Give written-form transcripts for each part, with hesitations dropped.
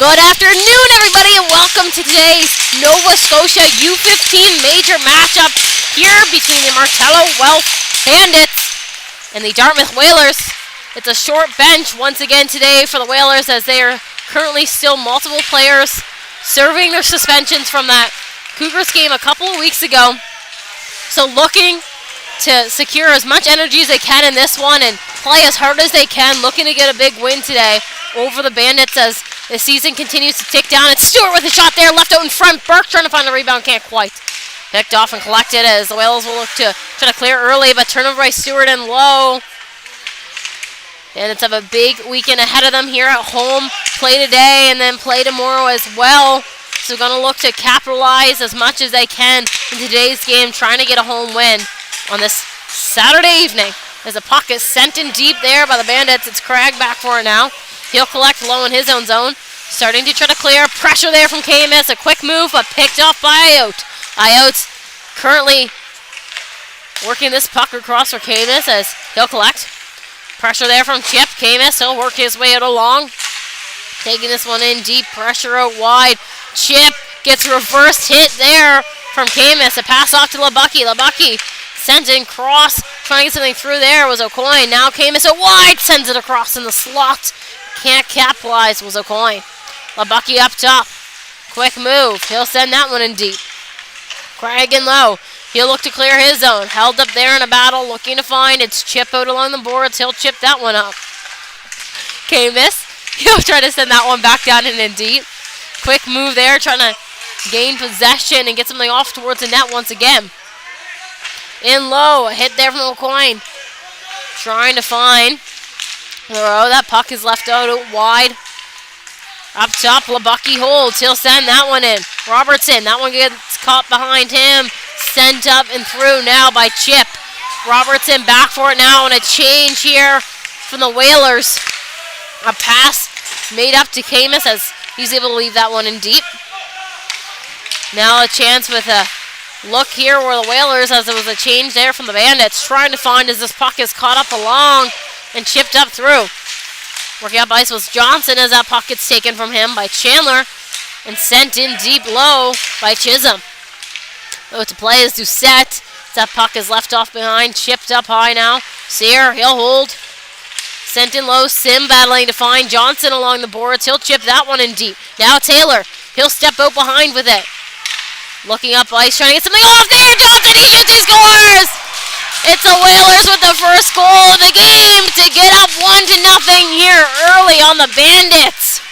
Good afternoon, everybody, and welcome to today's Nova Scotia U15 major matchup here between the Martello Bandits and the Dartmouth Whalers. It's a short bench once again today for the Whalers, as they are currently still multiple players serving their suspensions from that Cougars game a couple of weeks ago. So looking to secure as much energy as they can in this one and play as hard as they can, looking to get a big win today over the Bandits as the season continues to tick down. It's Stewart with a shot there, left out in front. Burke trying to find the rebound, can't quite. Picked off and collected as the Whalers will look to try to clear early, but turnover by Stewart and low. Bandits have a big weekend ahead of them here at home. Play today and then play tomorrow as well. So going to look to capitalize as much as they can in today's game, trying to get a home win on this Saturday evening. As the puck is sent in deep there by the Bandits. It's Craig back for it now. He'll collect low in his own zone. Starting to try to clear. Pressure there from KMS. A quick move, but picked off by Ayotte. Ayotte's currently working this puck across for KMS as he'll collect. Pressure there from Chip. KMS, he'll work his way out along. Taking this one in deep. Pressure out wide. Chip gets reversed hit there from KMS. A pass off to Labucky. Labucky sends in cross. Trying to get something through there was O'Coin. Now KMS out wide. Sends it across in the slot. Can't capitalize was O'Coin. Labucky up top. Quick move. He'll send that one in deep. Craig in low. He'll look to clear his zone. Held up there in a battle. Looking to find. It's Chip out along the boards. He'll chip that one up. KMS. He'll try to send that one back down and in deep. Quick move there. Trying to gain possession and get something off towards the net once again. In low. A hit there from O'Coin. Trying to find. Oh, that puck is left out wide. Up top, Labucky holds. He'll send that one in. Robertson, that one gets caught behind him. Sent up and through now by Chip. Robertson back for it now, and a change here from the Whalers. A pass made up to Camus as he's able to leave that one in deep. Now a chance with a look here where the Whalers, as there was a change there from the Bandits, trying to find as this puck is caught up along and chipped up through. Working up ice was Johnson as that puck gets taken from him by Chandler and sent in deep low by Chisholm. Out to play is Doucette. That puck is left off behind, chipped up high now. Sear, he'll hold. Sent in low, Sim battling to find Johnson along the boards. He'll chip that one in deep. Now Taylor, he'll step out behind with it. Looking up ice, trying to get something off there. Johnson, U15 scores! It's the Whalers with the first goal of the game to get up 1-0 here early on the Bandits.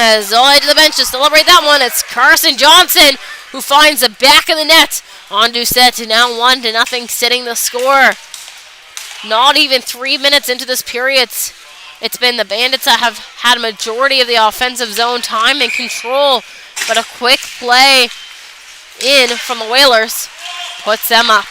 As all head to the bench to celebrate that one, it's Carson Johnson who finds the back of the net. On Doucette, now 1-0, sitting the score. Not even 3 minutes into this period, it's been the Bandits that have had a majority of the offensive zone time and control, but a quick play in from the Whalers puts them up.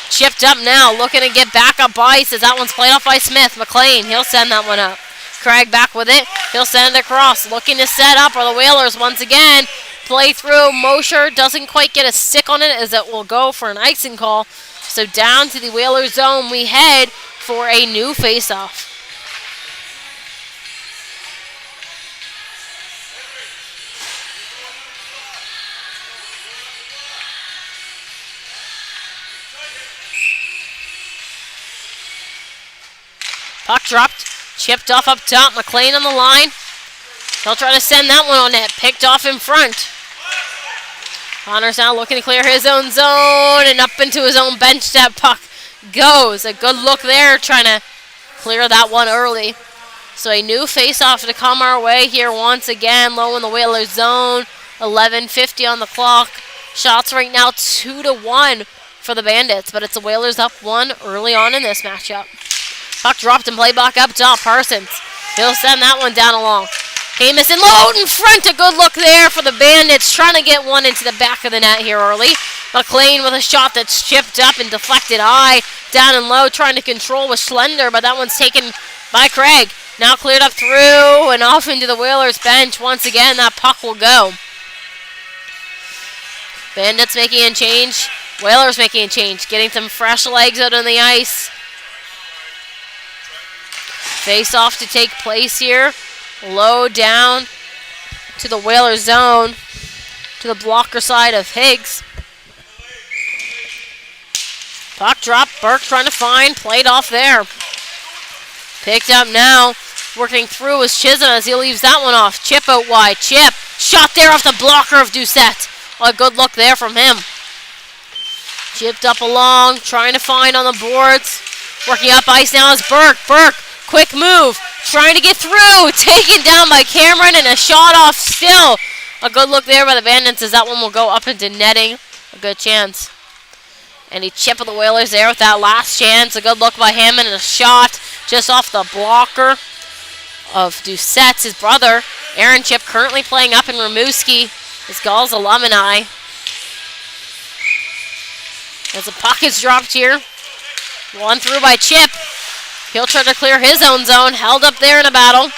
Chipped up now, looking to get back up ice as that one's played off by Smith. McLean, he'll send that one up. Craig back with it, he'll send it across. Looking to set up are the Whalers once again. Play through, Mosher doesn't quite get a stick on it as it will go for an icing call. So down to the Whalers zone we head for a new face-off. Puck dropped, chipped off up top. McLean on the line. He'll try to send that one on net. Picked off in front. Connors now looking to clear his own zone and up into his own bench. That puck goes. A good look there, trying to clear that one early. So a new face-off to come our way here once again. Low in the Whalers zone. 11:50 on the clock. Shots right now 2-1 for the Bandits, but it's the Whalers up 1 early on in this matchup. Puck dropped and played back up top. Parsons. He'll send that one down along. Camus and low in front. A good look there for the Bandits. Trying to get one into the back of the net here early. McLean with a shot that's chipped up and deflected high. Down and low, trying to control with Schlender, but that one's taken by Craig. Now cleared up through and off into the Whalers bench. Once again, that puck will go. Bandits making a change. Whalers making a change. Getting some fresh legs out on the ice. Face off to take place here. Low down to the Whalers zone. To the blocker side of Higgs. Puck drop. Burke trying to find. Played off there. Picked up now. Working through is Chisholm as he leaves that one off. Chip out wide. Chip. Shot there off the blocker of Doucette. A good look there from him. Chipped up along. Trying to find on the boards. Working up ice now is Burke. Burke. Quick move. Trying to get through. Taken down by Cameron and a shot off still. A good look there by the Bandits as that one will go up into netting. A good chance. And he chipped the Whalers there with that last chance. A good look by him and a shot just off the blocker of Doucette, his brother. Aaron Chip currently playing up in Rimouski, his Gulls alumni. As the puck is dropped here. One through by Chip. He'll try to clear his own zone. Held up there in a battle.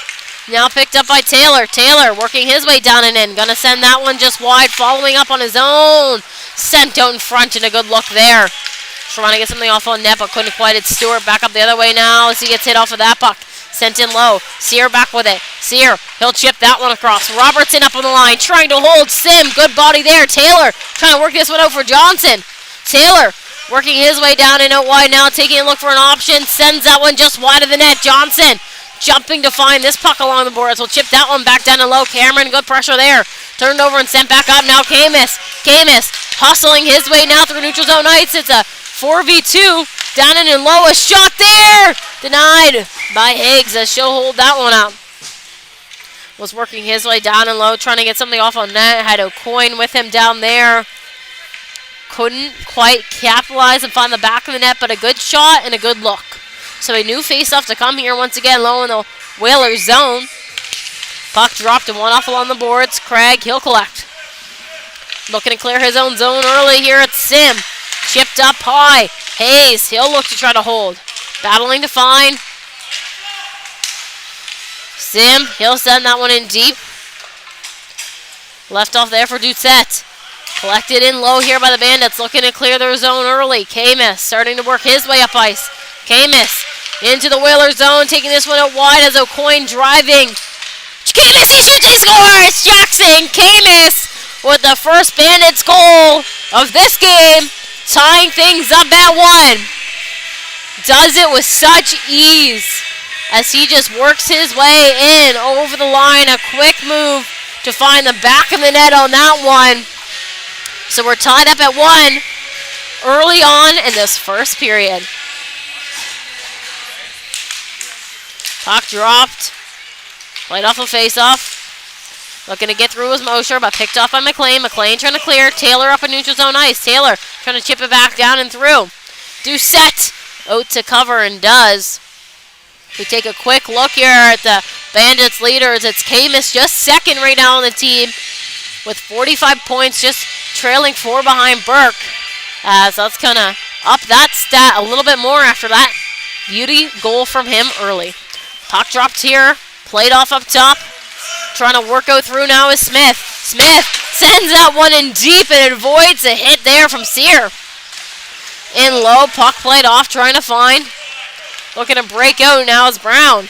Now picked up by Taylor. Taylor working his way down and in. Gonna send that one just wide. Following up on his own. Sent out in front and a good look there. Trying to get something off on net but couldn't quite. It's Stewart back up the other way now as he gets hit off of that puck. Sent in low. Sear back with it. Sear. He'll chip that one across. Robertson up on the line. Trying to hold Sim. Good body there. Taylor trying to work this one out for Johnson. Taylor working his way down and out wide now, taking a look for an option. Sends that one just wide of the net. Johnson jumping to find this puck along the boards. Will chip that one back down and low. Cameron, good pressure there. Turned over and sent back up. Now Camus. Camus hustling his way now through neutral zone ice. It's a 4v2. Down and in low. A shot there. Denied by Higgs as she'll hold that one up. Was working his way down and low, trying to get something off on net. Had O'Coin with him down there. Couldn't quite capitalize and find the back of the net, but a good shot and a good look. So a new face-off to come here once again, low in the Whalers zone. Puck dropped and one off along the boards. Craig, he'll collect. Looking to clear his own zone early here at Sim. Chipped up high. Hayes, he'll look to try to hold. Battling to find. Sim, he'll send that one in deep. Left off there for Doucette. Collected in low here by the Bandits, looking to clear their zone early. Camus starting to work his way up ice. Camus into the Whalers zone, taking this one out wide as O'Coin driving. Camus, he shoots, he scores! Jackson Camus with the first Bandits goal of this game. tying things up at 1. Does it with such ease as he just works his way in over the line. A quick move to find the back of the net on that one. So we're tied up at 1 early on in this first period. Puck dropped. Played off a face-off. Looking to get through his Mosher, but picked off by McLean. McLean trying to clear. Taylor up in neutral zone ice. Taylor trying to chip it back down and through. Doucette out to cover and does. We take a quick look here at the Bandits leaders. It's Camus just second right now on the team with 45 points, just trailing 4 behind Burke. So that's kind of up that stat a little bit more after that beauty goal from him early. Puck dropped here, played off up top. Trying to work out through now is Smith. Smith sends that one in deep and avoids a hit there from Sear. In low, puck played off, trying to find. Looking to break out now is Brown.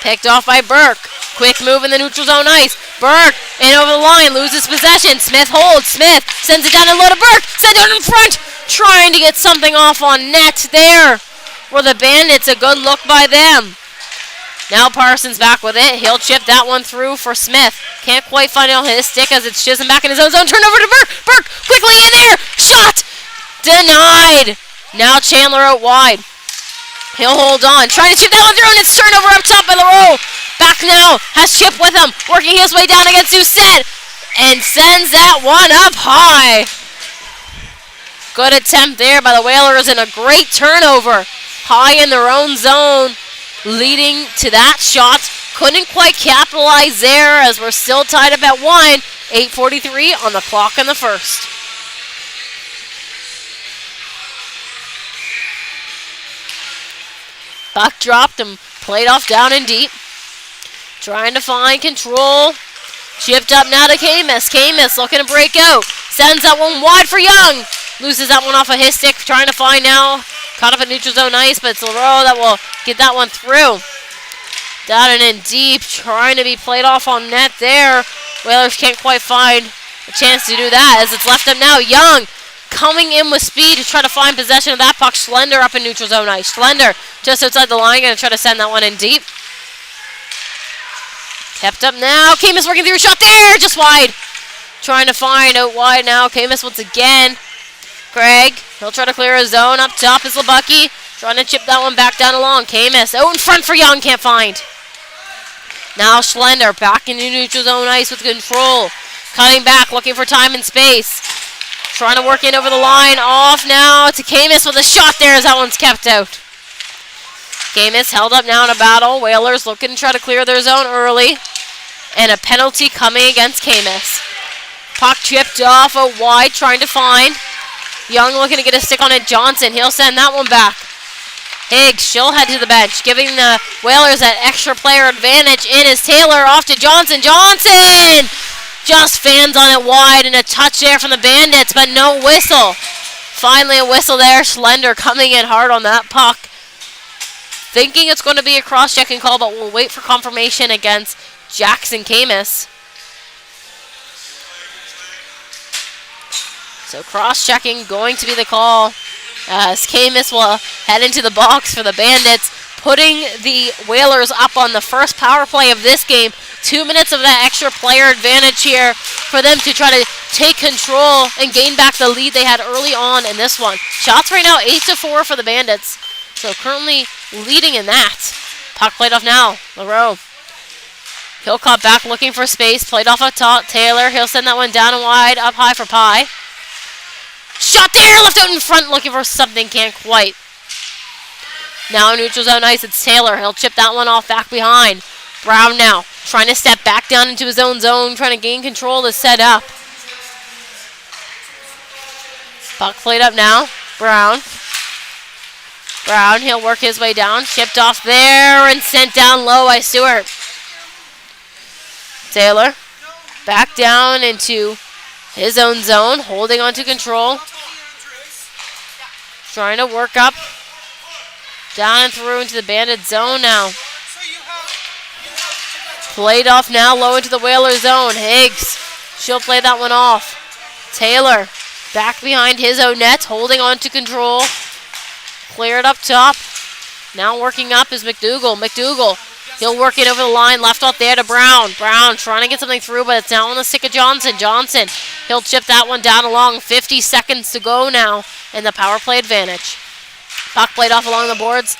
Picked off by Burke. Quick move in the neutral zone ice. Burke in over the line, loses possession. Smith holds. Smith sends it down and low to Burke. Sends it in front. Trying to get something off on net there. For the Bandits, a good look by them. Now Parsons back with it. He'll chip that one through for Smith. Can't quite find it on his stick as it's Chisholm back in his own zone. Turn over to Burke. Burke quickly in there. Shot. Denied. Now Chandler out wide. He'll hold on. Trying to chip that one through, and it's turned over up top by LaRoe. Back now. Has Chip with him. Working his way down against Doucette. And sends that one up high. Good attempt there by the Whalers and a great turnover. High in their own zone. Leading to that shot. Couldn't quite capitalize there as we're still tied up at 1. 8:43 on the clock in the first. Puck dropped and played off down and deep. Trying to find control. Chipped up now to Camus. Camus looking to break out. Sends that one wide for Young. Loses that one off of his stick. Trying to find now. Caught up in neutral zone ice, but it's LaRoe that will get that one through. Down and in deep. Trying to be played off on net there. Whalers can't quite find a chance to do that as it's left up now. Young coming in with speed to try to find possession of that puck. Schlender up in neutral zone ice. Schlender just outside the line. Going to try to send that one in deep. Kept up now. Camus working through a shot there. Just wide. Trying to find out wide now. Camus once again. Craig. He'll try to clear his zone. Up top is Lebucky. Trying to chip that one back down along. Camus out in front for Young. Can't find. Now Schlender back into neutral zone ice with control. Cutting back. Looking for time and space. Trying to work in over the line. Off now to Camus with a shot there as that one's kept out. Camus held up now in a battle. Whalers looking to try to clear their zone early. And a penalty coming against Camus. Puck chipped off out wide. Trying to find. Young looking to get a stick on it. Johnson. He'll send that one back. Higgs. She'll head to the bench. Giving the Whalers that extra player advantage. In is Taylor. Off to Johnson. Johnson! Just fans on it wide and a touch there from the Bandits, but no whistle. Finally a whistle there. Schlender coming in hard on that puck. Thinking it's going to be a cross-checking call, but we'll wait for confirmation against Jackson Camus. So cross-checking going to be the call as Camus will head into the box for the Bandits, putting the Whalers up on the first power play of this game. 2 minutes of that extra player advantage here for them to try to take control and gain back the lead they had early on in this one. Shots right now 8-4 for the Bandits. So currently leading in that. Puck played off now. LaRoe. He'll cut back looking for space. Played off up top. Taylor. He'll send that one down and wide. Up high for Pye. Shot there. Left out in front looking for something. Can't quite. Now in neutral zone ice. It's Taylor. He'll chip that one off back behind. Brown now. Trying to step back down into his own zone. Trying to gain control to set up. Puck played up now. Brown. Brown, he'll work his way down. Chipped off there and sent down low by Stewart. Taylor. Back down into his own zone. Holding on to control. Trying to work up. Down and through into the Bandit zone now. Played off now low into the Whaler zone. Higgs. She'll play that one off. Taylor. back behind his own net, holding on to control. Cleared up top. Now working up is McDougal. McDougal, he'll work it over the line. Left out there to Brown. Brown trying to get something through, but it's now on the stick of Johnson. Johnson, he'll chip that one down along. 50 seconds to go now in the power play advantage. Puck played off along the boards.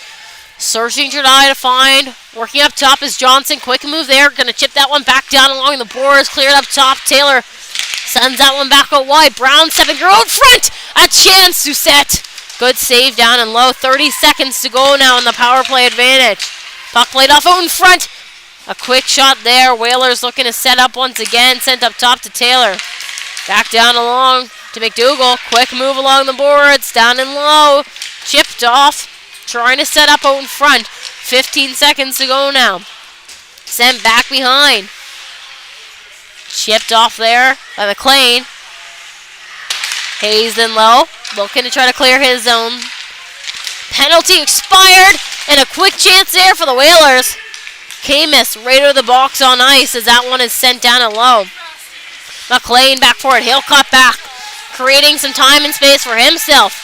Searching Jedi to find. Working up top is Johnson. Quick move there. Going to chip that one back down along the boards. Cleared up top. Taylor sends that one back out wide. Brown stepping through in front. A chance to set. Good save down and low. 30 seconds to go now in the power play advantage. Puck played off out in front. A quick shot there. Whalers looking to set up once again. Sent up top to Taylor. Back down along to McDougal. Quick move along the boards. Down and low. Chipped off. Trying to set up out in front. 15 seconds to go now. Sent back behind. Chipped off there by McLean. Hayes in low. Looking to try to clear his zone. Penalty expired. And a quick chance there for the Whalers. Camus right over the box on ice as that one is sent down and low. McLean back for it. He'll cut back. Creating some time and space for himself.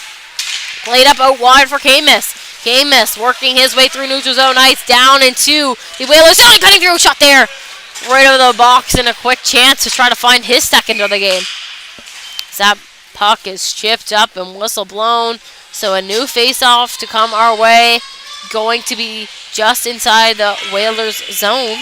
Played up out wide for Camus. Camus working his way through neutral zone ice. Down into the Whalers. Oh, cutting through. Shot there. Right over the box and a quick chance to try to find his second of the game. That puck is chipped up and whistle blown. So a new face-off to come our way. Going to be just inside the Whalers zone.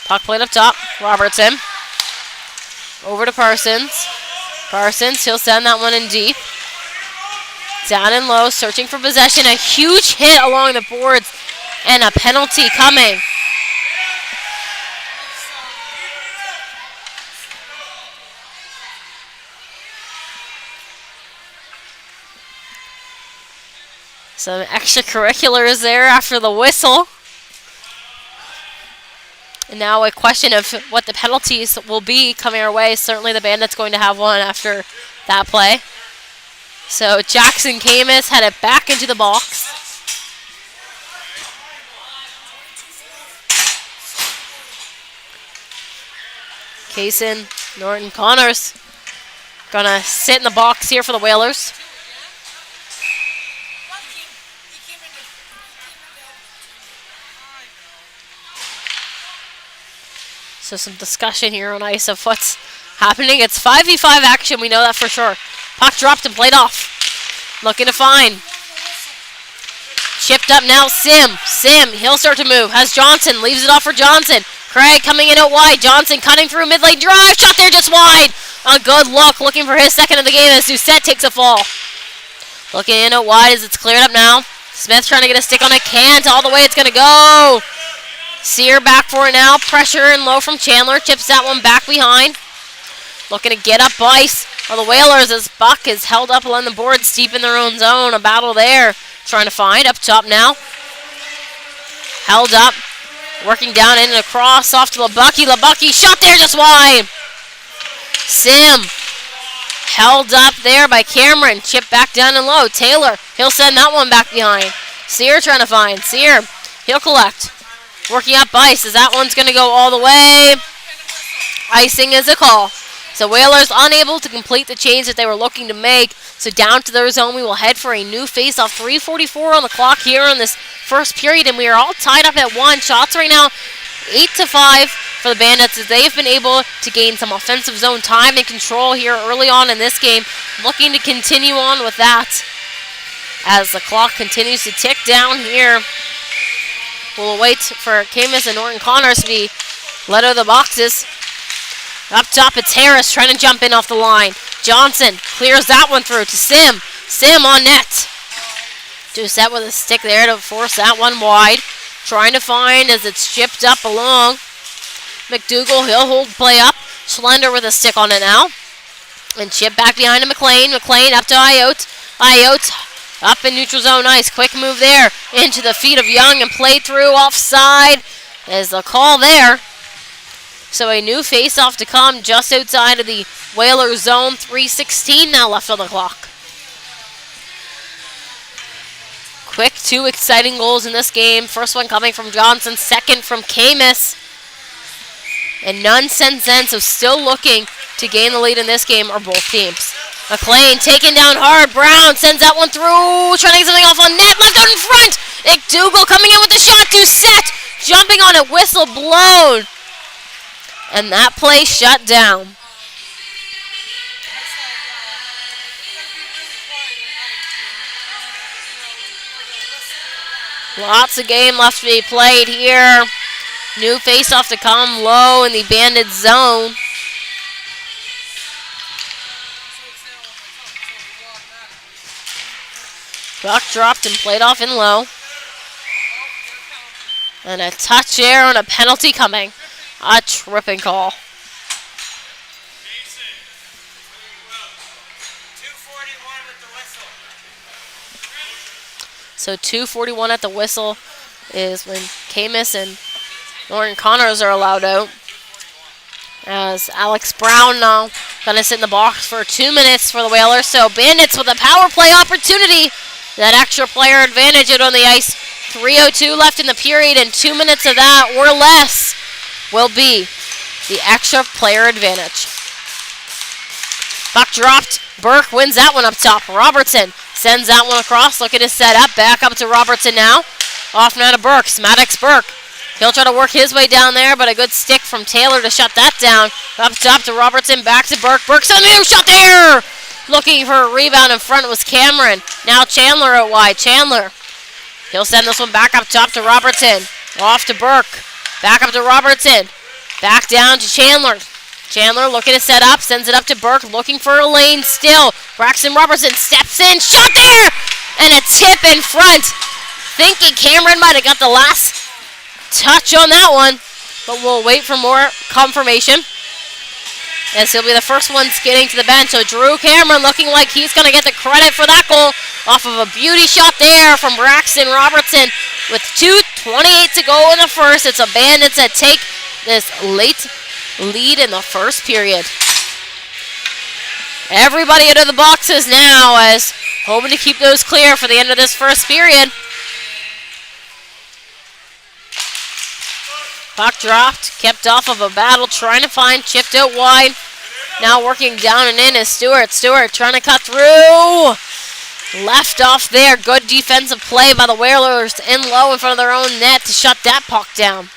Puck played up top. Robertson. Over to Parsons. Parsons, he'll send that one in deep. Down and low, searching for possession. A huge hit along the boards. And a penalty coming. Some extracurriculars there after the whistle. And now a question of what the penalties will be coming our way. Certainly the Bandits going to have one after that play. So Jackson Camus had it back into the box. Kaysen, Norton, Connors gonna sit in the box here for the Whalers. So some discussion here on ice of what's happening. It's 5v5 action, we know that for sure. Puck dropped and played off. Looking to find. Chipped up now, Sim. Sim, he'll start to move. Has Johnson, leaves it off for Johnson. Craig coming in out wide. Johnson cutting through mid-lane drive. Shot there just wide. A good look, looking for his second of the game as Doucette takes a fall. Looking in out wide as it's cleared up now. Smith trying to get a stick on it. Can't. All the way it's going to go. Sear back for it now. Pressure and low from Chandler. Chips that one back behind. Looking to get up ice. Well, the Whalers, as Buck is held up along the boards deep in their own zone. A battle there. Trying to find. Up top now. Held up. Working down in and across. Off to Labucky. Labucky shot there just wide. Sim. Held up there by Cameron. Chip back down and low. Taylor. He'll send that one back behind. Sear trying to find. Sear. He'll collect. Working up ice as that one's going to go all the way. Icing is a call. So Whalers unable to complete the change that they were looking to make. So down to their zone, we will head for a new face-off. 3:44 on the clock here in this first period, and we are all tied up at 1. Shots right now, 8-5 for the Bandits as they've been able to gain some offensive zone time and control here early on in this game. Looking to continue on with that as the clock continues to tick down here. We'll wait for Camus and Norton Connors to be let out of the boxes. Up top, it's Harris trying to jump in off the line. Johnson clears that one through to Sim. Sim on net. Doucette with a stick there to force that one wide. Trying to find as it's chipped up along. McDougal, he'll hold play up. Schlender with a stick on it now. And chip back behind to McLean. McLean up to Ayotte. Ayotte up in neutral zone ice. Quick move there into the feet of Young and play through offside. There's the call there. So a new face-off to come just outside of the Whalers zone. 3:16 now left on the clock. Quick, 2 exciting goals in this game. First one coming from Johnson, second from Camus. And none since then, so still looking to gain the lead in this game are both teams. McLean taken down hard. Brown sends that one through. Trying to get something off on net. Left out in front. McDougal coming in with the shot to set. Jumping on it. Whistle blown. And that play shut down. Lots of game left to be played here. New face-off to come low in the Bandits zone. Puck dropped and played off in low. And a touch there and a penalty coming. A tripping call. So 2:41 at the whistle is when Camus and Lauren Connors are allowed out. As Alex Brown now going to sit in the box for 2 minutes for the Whalers. So Bandits with a power play opportunity. That extra player advantage out on the ice. 3:02 left in the period, and 2 minutes of that or less will be the extra player advantage. Puck dropped. Burke wins that one up top. Robertson sends that one across, looking to set up. Back up to Robertson now. Off now to Burke. Maddox Burke. He'll try to work his way down there, but a good stick from Taylor to shut that down. Up top to Robertson. Back to Burke. Burke's on the new shot there. Looking for a rebound in front was Cameron. Now Chandler out wide. Chandler. He'll send this one back up top to Robertson. Off to Burke. Back up to Robertson. Back down to Chandler. Chandler looking to set up. Sends it up to Burke. Looking for a lane still. Braxton Robertson steps in. Shot there! And a tip in front. Thinking Cameron might have got the last touch on that one. But we'll wait for more confirmation. As he'll be the first one skidding to the bench. So Drew Cameron looking like he's going to get the credit for that goal. Off of a beauty shot there from Braxton Robertson. With 2:28 to go in the first. It's a Bandits that take this late lead in the first period. Everybody out of the boxes now as hoping to keep those clear for the end of this first period. Puck dropped, kept off of a battle, trying to find, chipped out wide. Now working down and in is Stewart. Stewart trying to cut through. Left off there. Good defensive play by the Whalers in low in front of their own net to shut that puck down.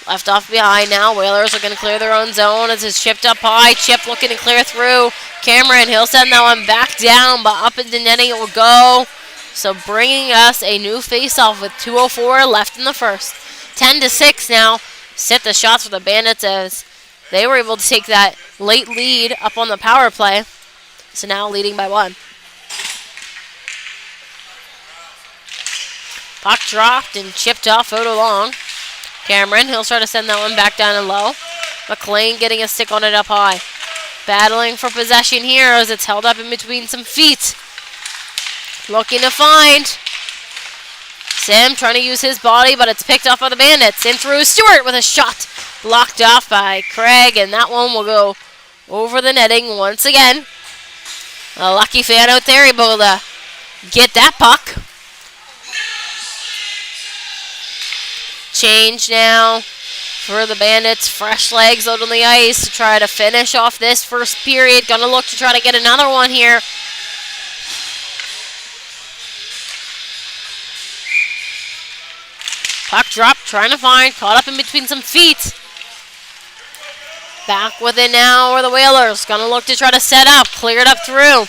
Left off behind now. Whalers are going to clear their own zone as it's chipped up high. Chip looking to clear through. Cameron, he'll send that one back down, but up into netting it will go. So bringing us a new face-off with 2:04 left in the first. 10-6 now. Set the shots for the Bandits as they were able to take that late lead up on the power play. So now leading by 1. Puck dropped and chipped off out along. Cameron, he'll try to send that one back down and low. McLean getting a stick on it up high. Battling for possession here as it's held up in between some feet. Looking to find Sim trying to use his body, but it's picked off by the Bandits. In through Stewart with a shot. Blocked off by Craig, and that one will go over the netting once again. A lucky fan out there able to get that puck. Change now for the Bandits. Fresh legs out on the ice to try to finish off this first period. Gonna look to try to get another one here. Puck drop, trying to find, caught up in between some feet. Back with it now are the Whalers. Gonna look to try to set up, cleared up through.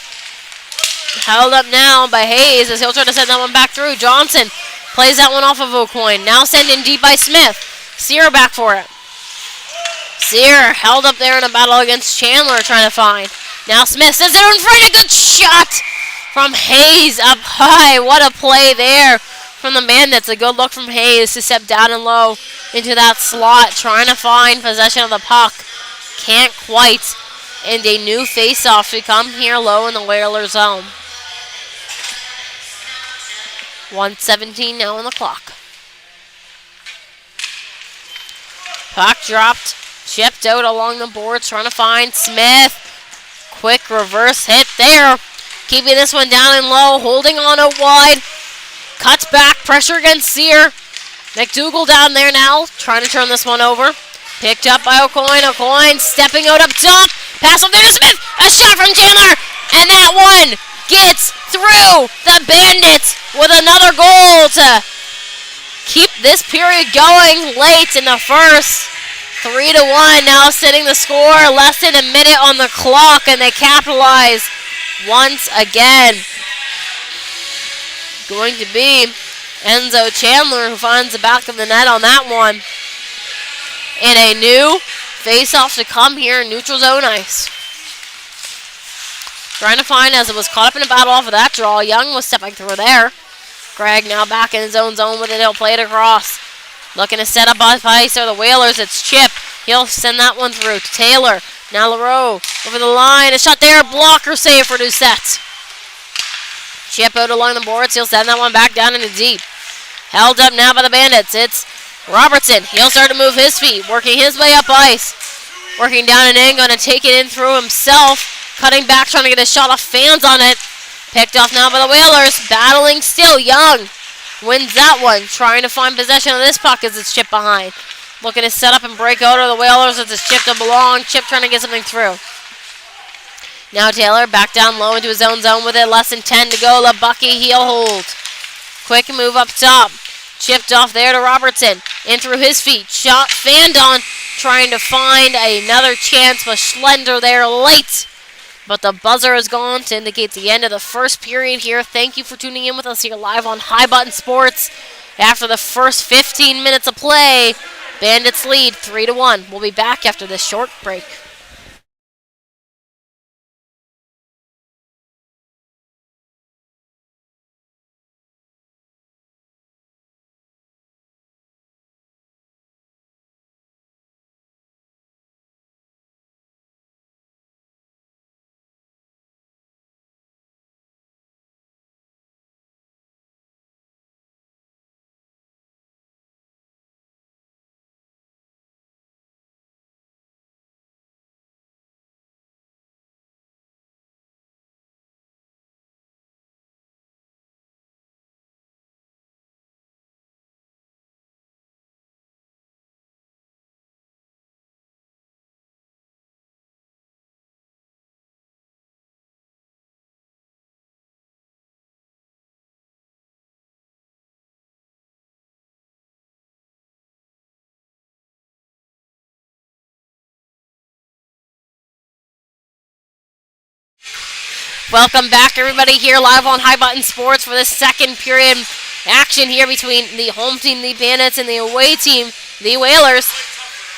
Held up now by Hayes as he'll try to send that one back through. Johnson plays that one off of O'Coin. Now sent in deep by Smith. Sear back for it. Sear held up there in a battle against Chandler trying to find. Now Smith sends it in front. A good shot from Hayes up high. What a play there from the Bandits. A good look from Hayes to step down and low into that slot, trying to find possession of the puck. Can't quite. And a new face-off to come here low in the Whaler zone. 1:17 now on the clock. Puck dropped, chipped out along the boards, trying to find Smith. Quick reverse hit there. keeping this one down and low, holding on out wide. Cuts back, pressure against Sear. McDougal down there now, trying to turn this one over. Picked up by O'Coin. O'Coin stepping out up top. Pass up there to Smith. A shot from Chandler. And that one gets through the Bandits with another goal to keep this period going late in the first. 3-1 now sitting the score. Less than a minute on the clock, and they capitalize once again. Going to be Enzo Chandler who finds the back of the net on that one. And a new face-off to come here in neutral zone ice. Trying to find, as it was caught up in a battle off of that draw. Young was stepping through there. Greg now back in his own zone with it. He'll play it across. Looking to set up on ice are the Whalers. It's Chip. He'll send that one through to Taylor. Now LaRoe over the line. A shot there. Blocker save for Doucette. Chip out along the boards. He'll send that one back down into deep. Held up now by the Bandits. It's Robertson. He'll start to move his feet. Working his way up ice. Working down and in. Going to take it in through himself. Cutting back, trying to get a shot off. Fans on it. Picked off now by the Whalers. Battling still. Young wins that one. Trying to find possession of this puck as it's chipped behind. Looking to set up and break out of the Whalers as it's chipped to belong. Chip trying to get something through. Now Taylor back down low into his own zone with it. Less than 10 to go. LaBucky, he'll hold. Quick move up top. Chipped off there to Robertson. In through his feet. Shot fanned on. Trying to find another chance, but Schlender there late. But the buzzer is gone to indicate the end of the first period here. Thank you for tuning in with us here live on High Button Sports. After the first 15 minutes of play, Bandits lead 3-1. We'll be back after this short break. Welcome back, everybody, here live on High Button Sports for this second period action here between the home team, the Bandits, and the away team, the Whalers,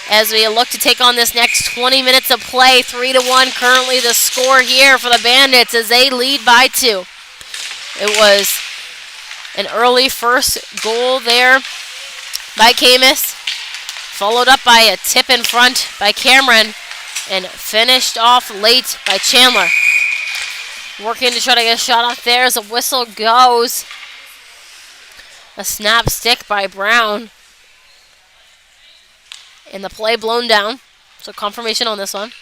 as we look to take on this next 20 minutes of play. 3-1 currently the score here for the Bandits as they lead by 2. It was an early first goal there by Camus, followed up by a tip in front by Cameron, and finished off late by Chandler. Working to try to get a shot off there as a whistle goes. A snap stick by Brown. And the play blown down. So confirmation on this one.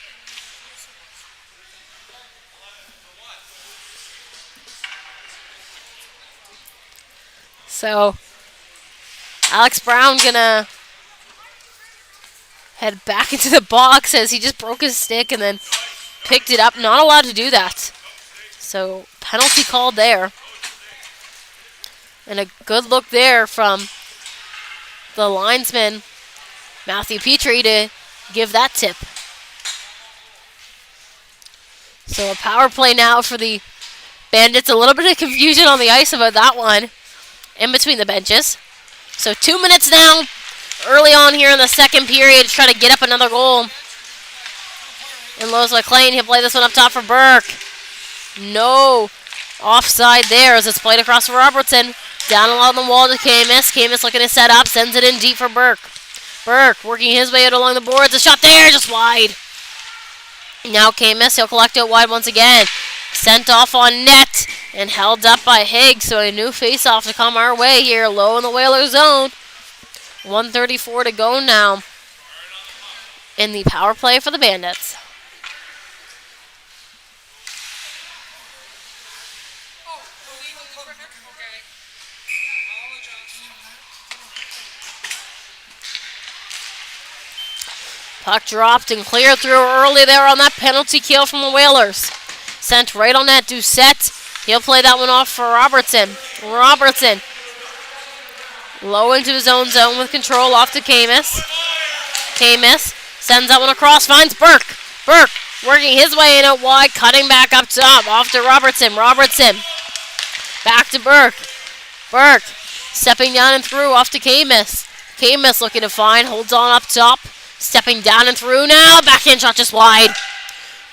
So Alex Brown gonna head back into the box as he just broke his stick and then picked it up. Not allowed to do that. So penalty called there. And a good look there from the linesman, Matthew Petrie, to give that tip. So a power play now for the Bandits. A little bit of confusion on the ice about that one in between the benches. So 2 minutes now, early on here in the second period, to try to get up another goal. And Lowe's McLean, he'll play this one up top for Burke. No offside there as it's played across for Robertson. Down along the wall to Camus. Camus looking to set up, sends it in deep for Burke. Burke working his way out along the boards. A shot there, just wide. Now Camus, he'll collect it wide once again. Sent off on net and held up by Higgs. So a new face-off to come our way here, low in the Whaler zone. 1:34 to go now in the power play for the Bandits. Puck dropped and cleared through early there on that penalty kill from the Whalers. Sent right on that Doucette. He'll play that one off for Robertson. Robertson. Low into his own zone with control off to Camus. Camus sends that one across, finds Burke. Burke working his way in out wide, cutting back up top. Off to Robertson. Robertson. Back to Burke. Burke stepping down and through off to Camus. Camus looking to find, holds on up top. Stepping down and through now. Backhand shot just wide.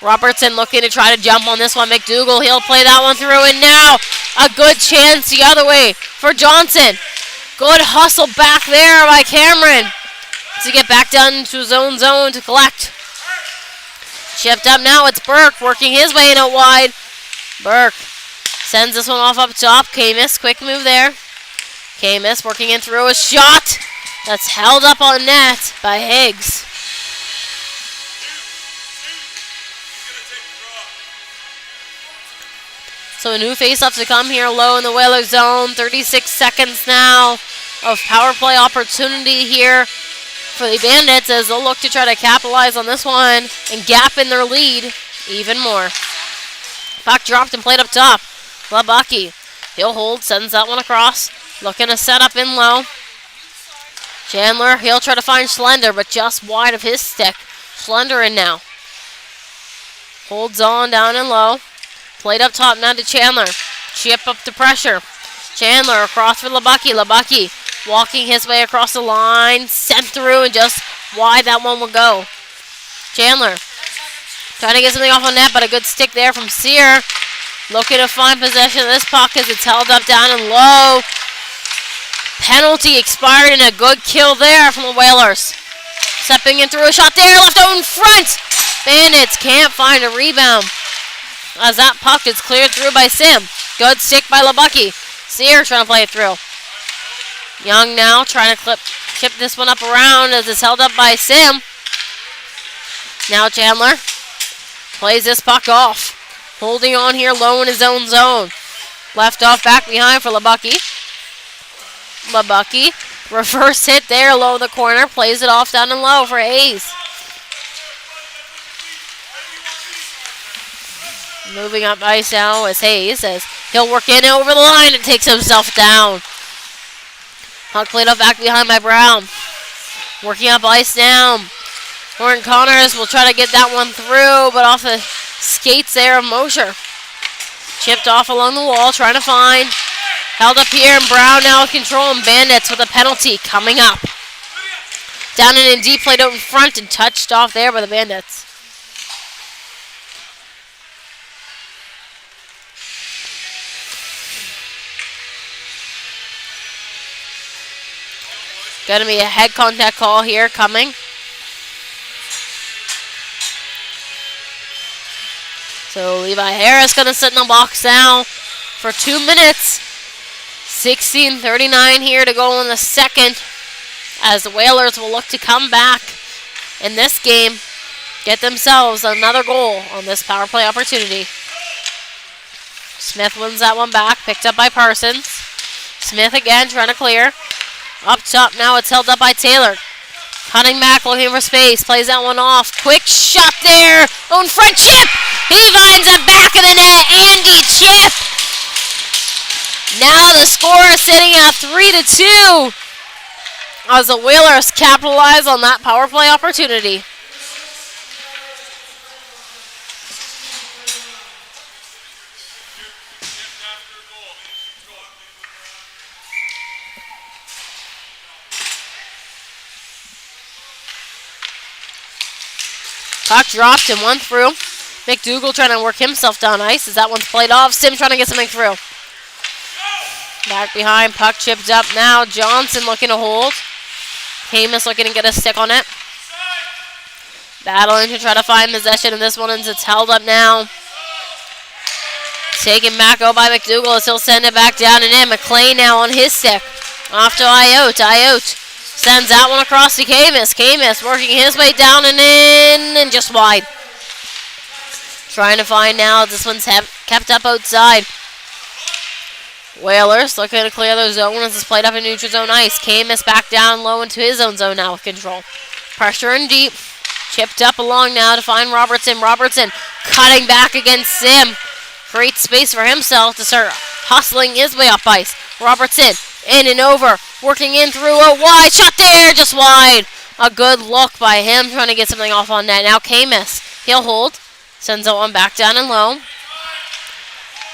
Robertson looking to try to jump on this one. McDougall, he'll play that one through. And now a good chance the other way for Johnson. Good hustle back there by Cameron to get back down into his own zone to collect. Chipped up now. It's Burke working his way in out wide. Burke sends this one off up top. Camus, quick move there. Camus working in through a shot. That's held up on net by Higgs. So a new face-off to come here low in the Whaler zone. 36 seconds now of power play opportunity here for the Bandits as they'll look to try to capitalize on this one and gap in their lead even more. Puck dropped and played up top. Labaki, he'll hold, sends that one across. Looking to set up in low. Chandler, he'll try to find Schlender, but just wide of his stick. Schlender in now. Holds on down and low. Played up top now to Chandler. Chip up the pressure. Chandler across for Labaki. Labaki walking his way across the line. Sent through and just wide that one will go. Chandler trying to get something off on net, but a good stick there from Sear. Looking to find possession of this puck as it's held up down and low. Penalty expired and a good kill there from the Whalers. Stepping in through a shot there, left out in front. Bandits can't find a rebound as that puck is cleared through by Sim. Good stick by Labaki. Sear trying to play it through. Young now trying to chip this one up around as it's held up by Sim. Now Chandler plays this puck off. Holding on here low in his own zone. Left off back behind for Labaki. Labaki, reverse hit there low in the corner. Plays it off down and low for Hayes. Moving up ice now as Hayes says he'll work in over the line and takes himself down. Puck played up back behind by Brown. Working up ice now. Horton Connors will try to get that one through, but off the skates there of Mosher. Chipped off along the wall, trying to find. Held up here, and Brown now in control, and Bandits with a penalty coming up. Down and in deep, played out in front, and touched off there by the Bandits. Going to be a head contact call here coming. So Levi Harris going to sit in the box now for 2 minutes. 16:39 here to go in the second as the Whalers will look to come back in this game, get themselves another goal on this power play opportunity. Smith wins that one back, picked up by Parsons. Smith again trying to clear. Up top now, it's held up by Taylor. Cutting back, looking for space, plays that one off. Quick shot there, own front chip. He finds the back of the net, Andy Chip. Now the score is sitting at 3-2 as the Whalers capitalize on that power play opportunity. Puck dropped and one through. McDougall trying to work himself down ice as that one's played off. Sim trying to get something through. Back behind, puck chipped up now. Johnson looking to hold. Camus looking to get a stick on it. Battling to try to find possession of this one as it's held up now. Taken back out by McDougall as he'll send it back down and in. McLean now on his stick. Off to Ayotte. Ayotte sends that one across to Camus. Camus working his way down and in and just wide. Trying to find now. This one's kept up outside. Whalers looking to clear their zone as it's played up in neutral zone ice. Camus back down low into his own zone now with control. Pressure in deep. Chipped up along now to find Robertson. Robertson cutting back against Sim. Creates space for himself to start hustling his way up ice. Robertson in and over. Working in through a wide shot there. Just wide. A good look by him trying to get something off on net. Now Camus. He'll hold. Sends that one back down and low.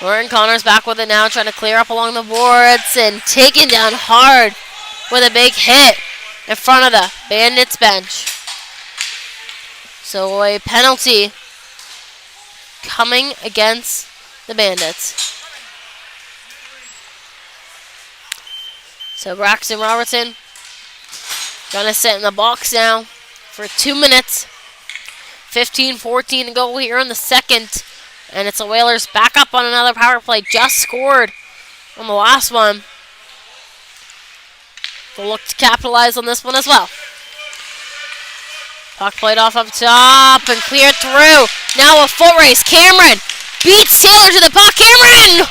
Lauren Connors back with it now, trying to clear up along the boards and taken down hard with a big hit in front of the Bandits bench. So a penalty coming against the Bandits. So Braxton Robertson gonna sit in the box now for 2 minutes. 15-14 to go here in the second. And it's the Whalers back up on another power play. Just scored on the last one. They'll look to capitalize on this one as well. Puck played off up top and cleared through. Now a foot race. Cameron beats Taylor to the puck. Cameron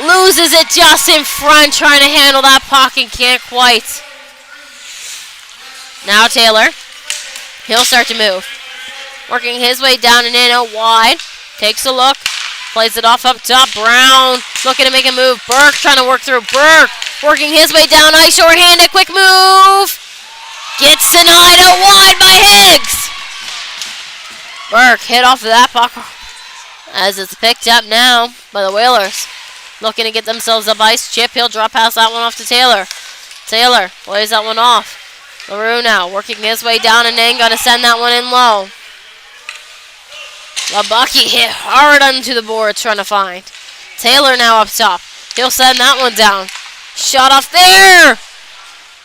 loses it just in front, trying to handle that puck and can't quite. Now Taylor. He'll start to move. Working his way down and in out wide. Takes a look, plays it off up top. Brown looking to make a move. Burke trying to work through. Burke working his way down ice, short-handed, quick move. Gets denied out wide by Higgs. Burke hit off of that puck as it's picked up now by the Whalers. Looking to get themselves up ice. Chip, he'll drop past that one off to Taylor. Taylor plays that one off. LaRue now working his way down and in, gonna send that one in low. Labucky hit hard onto the board trying to find. Taylor now up top. He'll send that one down. Shot off there.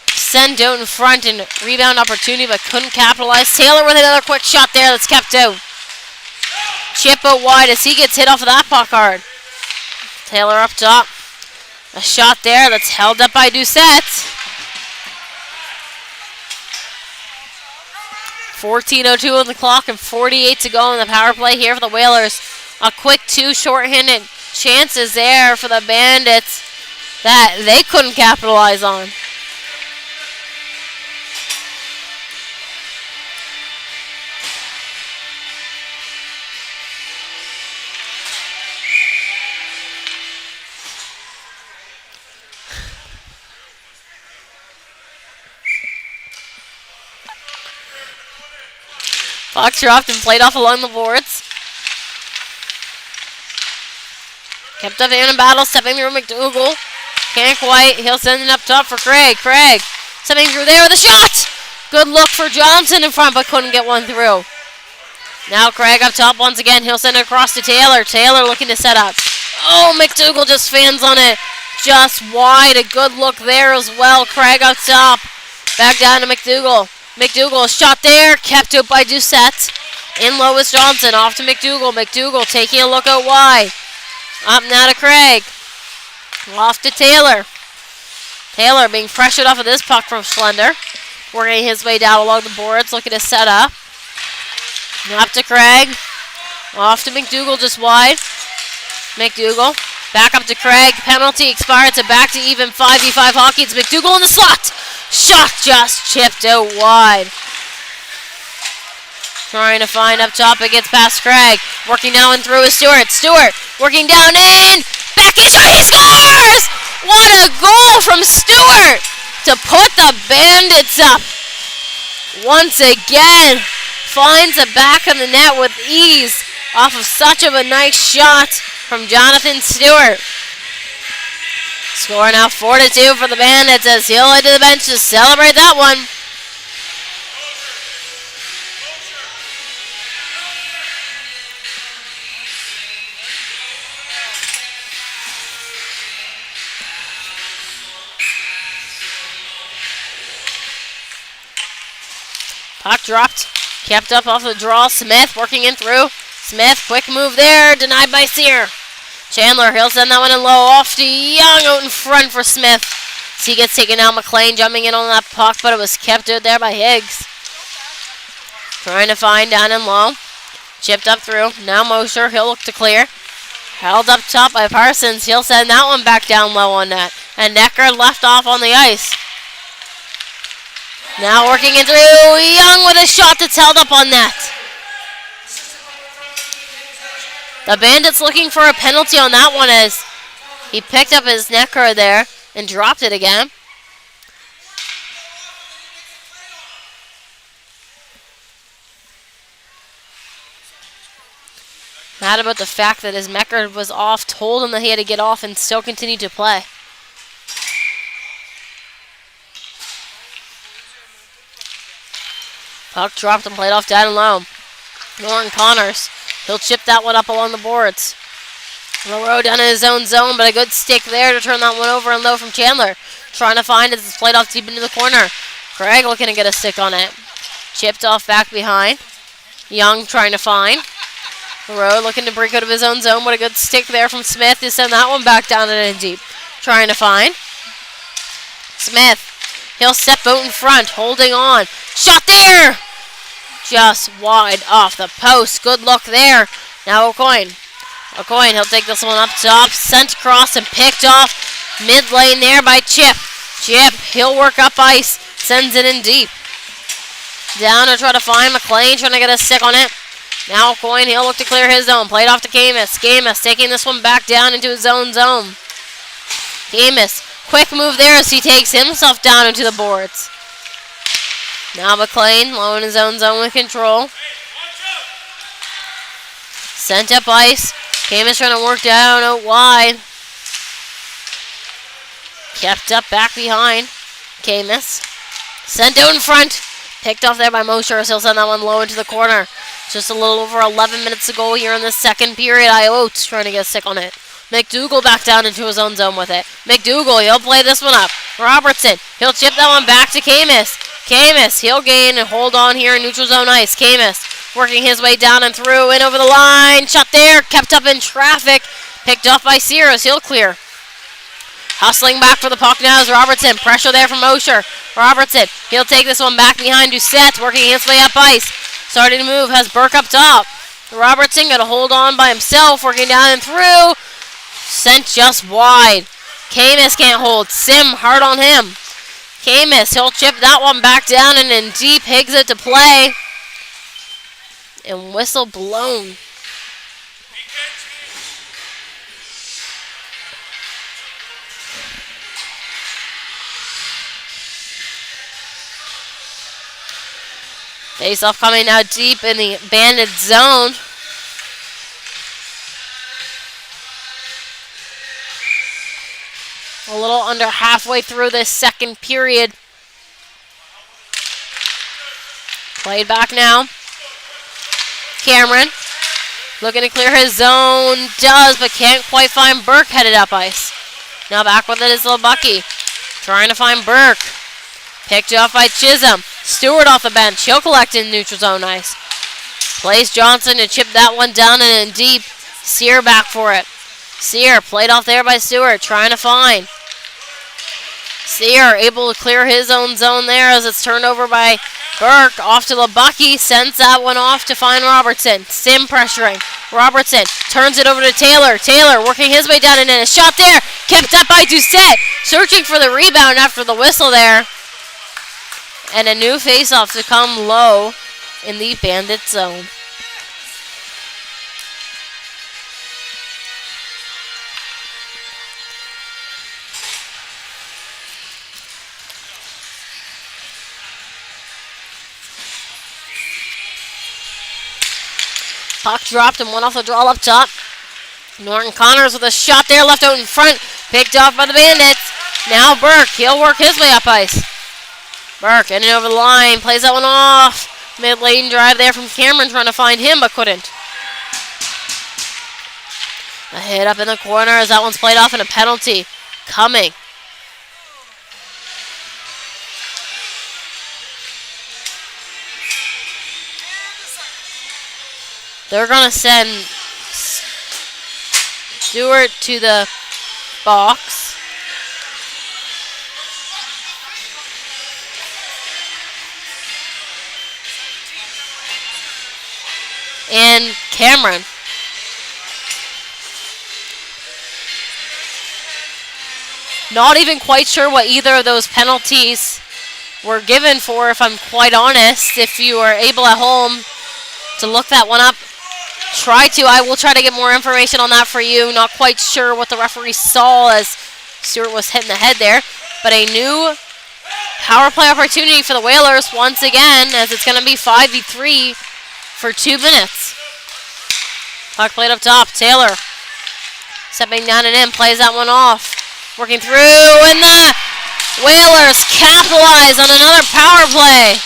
Sent out in front and rebound opportunity but couldn't capitalize. Taylor with another quick shot there that's kept out. Chip out wide as he gets hit off of that puck hard. Taylor up top. A shot there that's held up by Doucette. 14:02 on the clock and 48 to go in the power play here for the Whalers. A quick 2 short-handed chances there for the Bandits that they couldn't capitalize on. Puck dropped and played off along the boards. Kept up in a battle, stepping through McDougal. Can't quite. He'll send it up top for Craig. Craig stepping through there with a shot. Good look for Johnson in front, but couldn't get one through. Now Craig up top once again. He'll send it across to Taylor. Taylor looking to set up. Oh, McDougal just fans on it. Just wide. A good look there as well. Craig up top. Back down to McDougal. McDougal shot there, kept out by Doucette. In low is Johnson, off to McDougal. McDougal taking a look out wide. Up now to Craig. Off to Taylor. Taylor being pressured off of this puck from Schlender. Working his way down along the boards, looking to set up. Up to Craig. Off to McDougal, just wide. McDougal. Back up to Craig. Penalty expired, so back to even 5v5 hockey. It's McDougal in the slot. Shot just chipped out wide. Trying to find up top. It gets past Craig. Working now and through is Stewart. Stewart working down in. Back in shot. He scores! What a goal from Stewart to put the Bandits up. Once again, finds the back of the net with ease off of such of a nice shot from Jonathan Stewart. Score now 4-2 for the Bandits as he'll head to the bench to celebrate that one. Puck dropped, kept up off the draw. Smith working in through. Smith, quick move there, denied by Sear. Chandler, he'll send that one in low off to Young out in front for Smith. So he gets taken out. McLean jumping in on that puck, but it was kept out there by Higgs. Trying to find down and low. Chipped up through. Now Mosher, he'll look to clear. Held up top by Parsons. He'll send that one back down low on net. And Necker left off on the ice. Now working it through. Young with a shot that's held up on net. The Bandits looking for a penalty on that one as he picked up his Necker there and dropped it again. Mad about the fact that his Necker was off, told him that he had to get off and still continued to play. Puck dropped and played off down low. Norton Connors. He'll chip that one up along the boards. Monroe down in his own zone, but a good stick there to turn that one over and low from Chandler. Trying to find it as it's played off deep into the corner. Craig looking to get a stick on it. Chipped off back behind. Young trying to find. Monroe looking to break out of his own zone. What a good stick there from Smith to send that one back down and in deep. Trying to find. Smith. He'll step out in front, holding on. Shot there! Just wide off the post. Good look there. Now O'Coin. O'Coin, he'll take this one up top. Sent across and picked off mid lane there by Chip. Chip, he'll work up ice. Sends it in deep. Down to try to find McLean, trying to get a stick on it. Now O'Coin, he'll look to clear his zone. Played off to Camus. Camus taking this one back down into his own zone. Camus, quick move there as he takes himself down into the boards. Now McLean, low in his own zone with control. Sent up ice. Camus trying to work down out wide. Kept up back behind. Camus. Sent out in front. Picked off there by Mosher. He'll send that one low into the corner. Just a little over 11 minutes to go here in the second period. Oates trying to get a stick on it. McDougal back down into his own zone with it. McDougal, he'll play this one up. Robertson, he'll chip that one back to Camus. Camus, he'll gain and hold on here in neutral zone ice. Camus working his way down and through and over the line. Shot there, kept up in traffic. Picked off by Sears, he'll clear. Hustling back for the puck now is Robertson. Pressure there from Mosher. Robertson, he'll take this one back behind Doucette, working his way up ice. Starting to move, has Burke up top. Robertson got to hold on by himself, working down and through. Sent just wide. Camus can't hold. Sim hard on him. Camus, he'll chip that one back down and in deep. Higgs it to play. And whistle blown. Face-off coming now deep in the Bandit zone. A little under halfway through this second period. Played back now. Cameron looking to clear his zone. Does, but can't quite find Burke headed up ice. Now back with it is Little Bucky. Trying to find Burke. Picked off by Chisholm. Stewart off the bench. He'll collect in neutral zone ice. Plays Johnson to chip that one down and in deep. Sear back for it. Sear played off there by Stewart. Trying to find. Sear able to clear his own zone there as it's turned over by Burke. Off to Lebucky. Sends that one off to find Robertson. Sim pressuring. Robertson turns it over to Taylor. Taylor working his way down and in. A shot there. Kept up by Doucette. Searching for the rebound after the whistle there. And a new face-off to come low in the Bandit zone. Puck dropped and went off the draw up top. Norton Connors with a shot there left out in front. Picked off by the Bandits. Now Burke. He'll work his way up ice. Burke in and over the line. Plays that one off. Mid-lane drive there from Cameron trying to find him but couldn't. A hit up in the corner as that one's played off and a penalty coming. They're going to send Stewart to the box. And Cameron. Not even quite sure what either of those penalties were given for, if I'm quite honest. If you are able at home to look that one up, I will try to get more information on that for you. Not quite sure what the referee saw as Stewart was hitting the head there. But a new power play opportunity for the Whalers once again, as it's going to be 5v3 for 2 minutes. Puck played up top. Taylor stepping down and in, plays that one off. Working through, and the Whalers capitalize on another power play.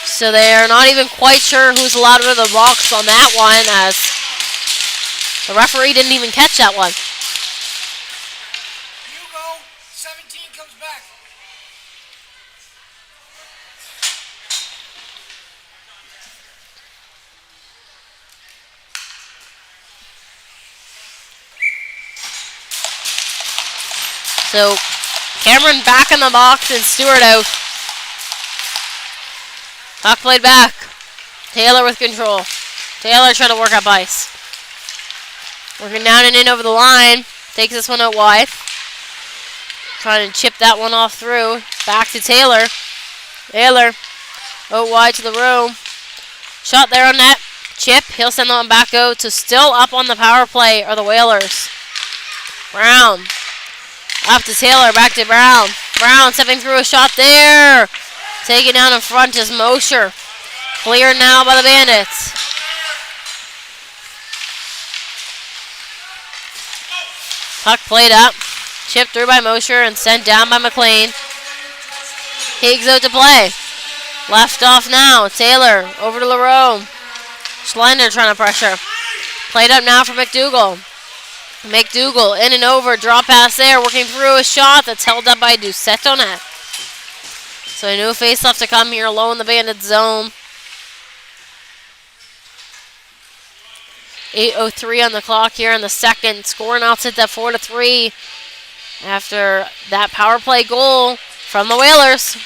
So they are not even quite sure who's allowed into the box on that one, as the referee didn't even catch that one. Hugo, 17 comes back. So Cameron back in the box and Stewart out. Puck played back. Taylor with control. Taylor trying to work up ice. Working down and in over the line. Takes this one out wide. Trying to chip that one off through. Back to Taylor. Taylor out wide to the room. Shot there on net. Chip. He'll send that one back out. So still up on the power play are the Whalers. Brown. Up to Taylor. Back to Brown. Brown stepping through a shot there. Taken down in front is Mosher. Cleared now by the Bandits. Puck played up. Chipped through by Mosher and sent down by McLean. Higgs out to play. Left off now. Taylor over to LaRoe. Schlender trying to pressure. Played up now for McDougall. McDougall in and over. Draw pass there. Working through a shot that's held up by Doucette on it. So a new face left to come here low in the Bandit zone. 8:03 on the clock here in the second. Score now sits at 4-3 after that power play goal from the Whalers.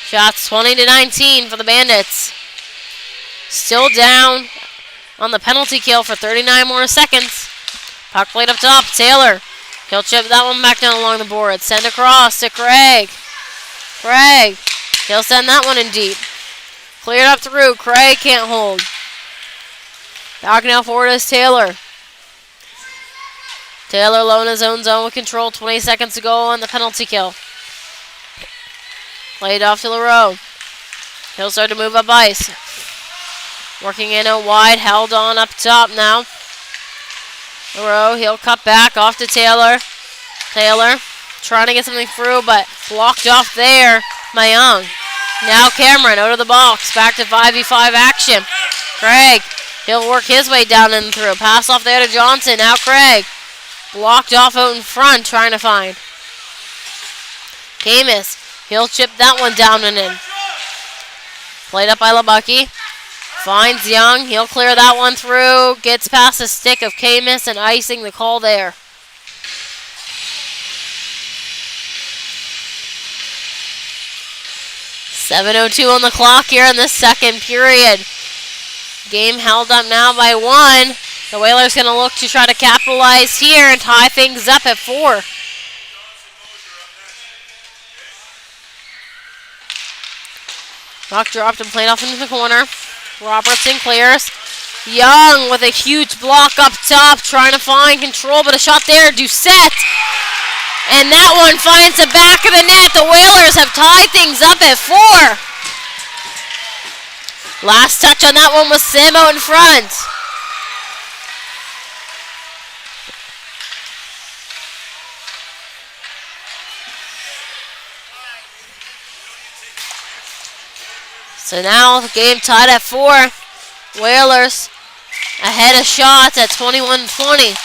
Shots 20-19 for the Bandits. Still down on the penalty kill for 39 more seconds. Puck played up top. Taylor. He'll chip that one back down along the board. Send across to Craig. Craig. He'll send that one in deep. Cleared up through. Craig can't hold. Back now forward is Taylor. Taylor low in his own zone with control. 20 seconds to go on the penalty kill. Played off to LaRoe. He'll start to move up ice. Working in out wide. Held on up top now. LaRoe, he'll cut back off to Taylor. Taylor trying to get something through, but blocked off there by Young. Now Cameron out of the box. Back to 5v5 action. Craig, he'll work his way down and through. Pass off there to Johnson. Now Craig. Blocked off out in front, trying to find Camus. He'll chip that one down and in. Played up by LeBucky. Finds Young. He'll clear that one through. Gets past the stick of Camus and icing the call there. .7:02 on the clock here in the second period. Game held up now by 1. The Whalers going to look to try to capitalize here and tie things up at 4. Puck dropped and played off into the corner. Robertson clears. Young with a huge block up top, trying to find control, but a shot there. Doucette. And that one finds the back of the net. The Whalers have tied things up at 4. Last touch on that one was Sammo in front. So now the game tied at 4. Whalers ahead of shots at 21-20.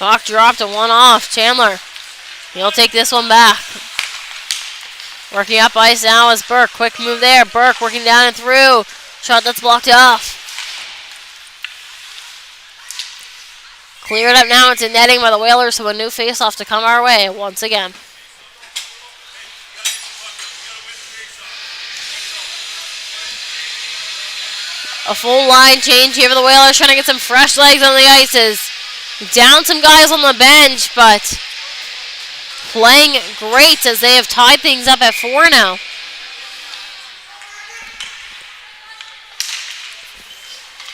Puck dropped and one off. Chandler. He'll take this one back. Working up ice now is Burke. Quick move there. Burke working down and through. Shot that's blocked off. Cleared up now into netting by the Whalers, so a new face-off to come our way once again. A full line change here for the Whalers, trying to get some fresh legs on the ices. Down some guys on the bench, but playing great as they have tied things up at 4 now.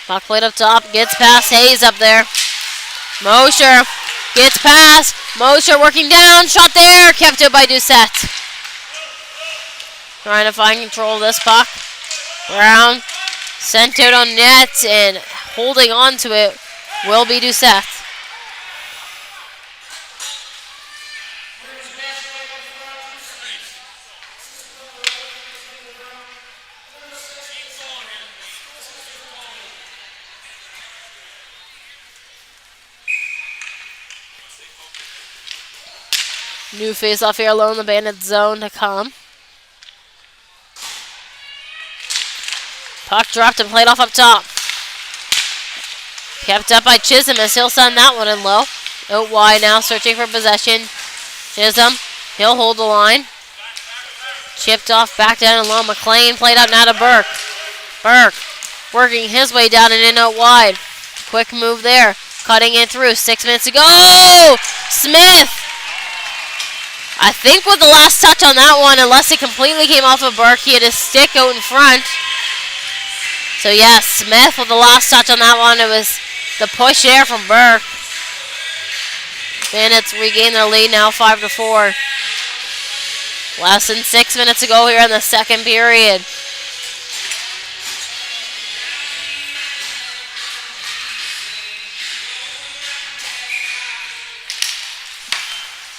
Puck played up top, gets past Hayes up there. Mosher gets past. Mosher working down, shot there, kept it by Doucette. Trying to find control of this puck. Brown sent out on net, and holding on to it will be Doucette. New face-off here alone, the Bandits zone to come. Puck dropped and played off up top. Kept up by Chisholm as he'll send that one in low. Out wide now, searching for possession. Chisholm, he'll hold the line. Chipped off, back down and low. McLean played up now to Burke. Burke working his way down and in out wide. Quick move there. Cutting it through. 6 minutes to go. Smith! I think with the last touch on that one, unless it completely came off of Burke, he had his stick out in front. So yeah, Smith with the last touch on that one. It was the push there from Burke. Bandits regain their lead now, 5-4. Less than 6 minutes to go here in the second period.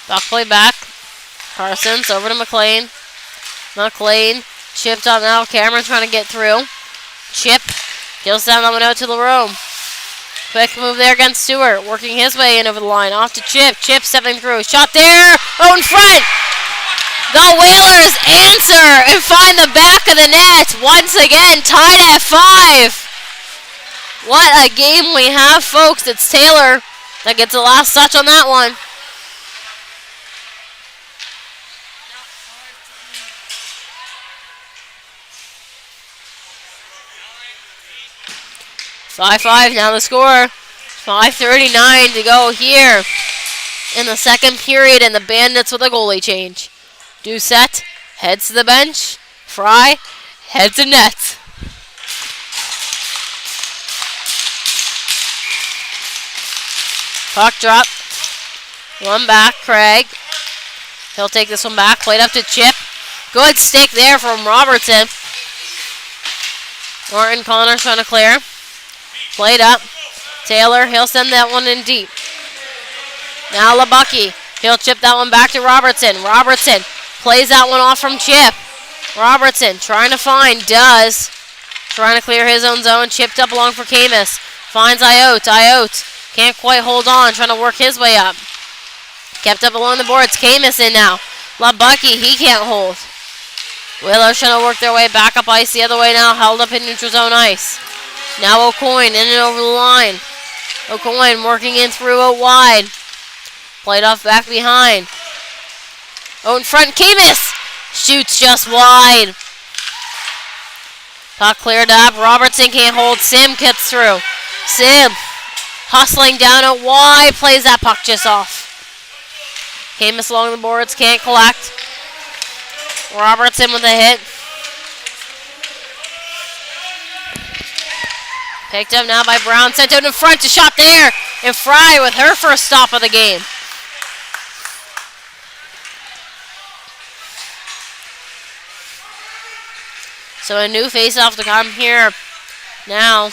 Puck play back. Parsons over to McLean. McLean chipped up now. Cameron trying to get through. Chip kills down that one out to LaRome. Quick move there against Stewart. Working his way in over the line. Off to Chip. Chip stepping through. Shot there. Oh, in front. The Whalers answer and find the back of the net. Once again, tied at 5. What a game we have, folks. It's Taylor that gets the last touch on that one. 5-5 now the score. 5:39 to go here in the second period, and the Bandits with a goalie change. Doucette heads to the bench. Fry heads to net. Puck drop. One back, Craig. He'll take this one back. Played up to Chip. Good stick there from Robertson. Martin Connors trying to clear. Played up. Taylor, he'll send that one in deep. Now LaBucky. He'll chip that one back to Robertson. Robertson plays that one off from Chip. Robertson trying to find, does. Trying to clear his own zone. Chipped up along for Camus. Finds Iote. Iote can't quite hold on. Trying to work his way up. Kept up along the boards. Camus in now. LaBucky, he can't hold. Whalers trying to work their way back up ice the other way now. Held up in neutral zone ice. Now O'Coin in and over the line. O'Coin working in through out wide. Played off back behind. Out in front, Camus shoots just wide. Puck cleared up. Robertson can't hold. Sim gets through. Sim hustling down out wide. Plays that puck just off. Camus along the boards. Can't collect. Robertson with a hit. Picked up now by Brown. Sent out in front to shot there. And Fry with her first stop of the game. So a new face-off to come here. Now,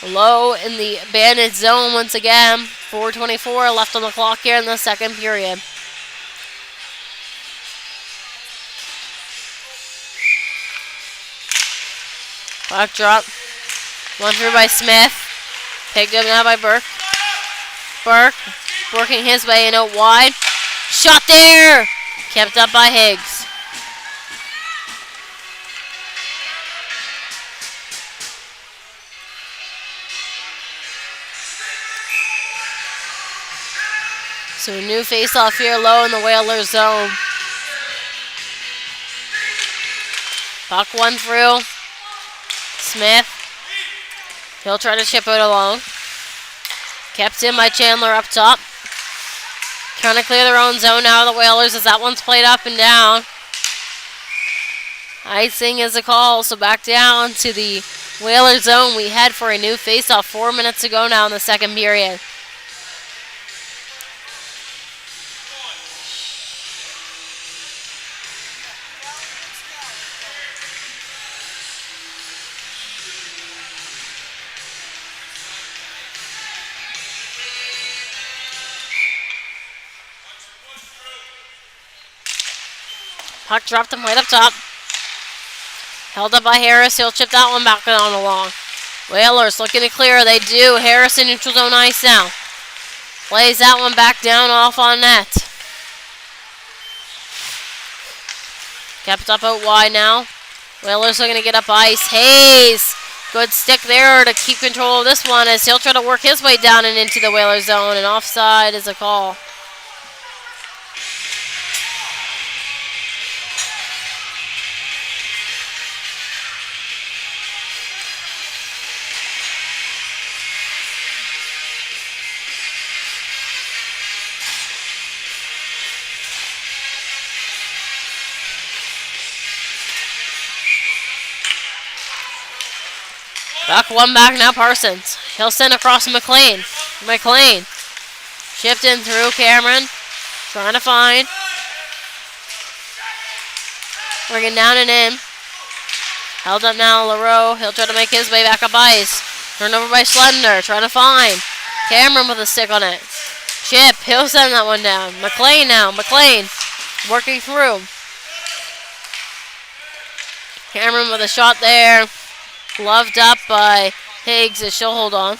low in the Bandit zone once again. 4:24 left on the clock here in the second period. Puck drop. One through by Smith. Picked up now by Burke. Burke working his way in out wide. Shot there! Kept up by Higgs. So a new face-off here low in the Whalers zone. Puck one through. Smith. He'll try to chip it along. Kept in by Chandler up top. Trying to clear their own zone now, the Whalers, as that one's played up and down. Icing is a call, so back down to the Whalers zone. We head for a new face-off 4 minutes to go now in the second period. Puck dropped him right up top. Held up by Harris. He'll chip that one back on along. Whalers looking to clear. They do. Harris in neutral zone ice now. Plays that one back down off on net. Kept up out wide now. Whalers looking to get up ice. Hayes. Good stick there to keep control of this one as he'll try to work his way down and into the Whalers zone. And offside is a call. Back one back now, Parsons. He'll send across to McLean. McLean. Shipped in through Cameron. Trying to find. Working down and in. Held up now, LaRoe. He'll try to make his way back up ice. Turned over by Slender. Trying to find. Cameron with a stick on it. Chip. He'll send that one down. McLean now. McLean. Working through. Cameron with a shot there. Gloved up by Higgs as she'll hold on.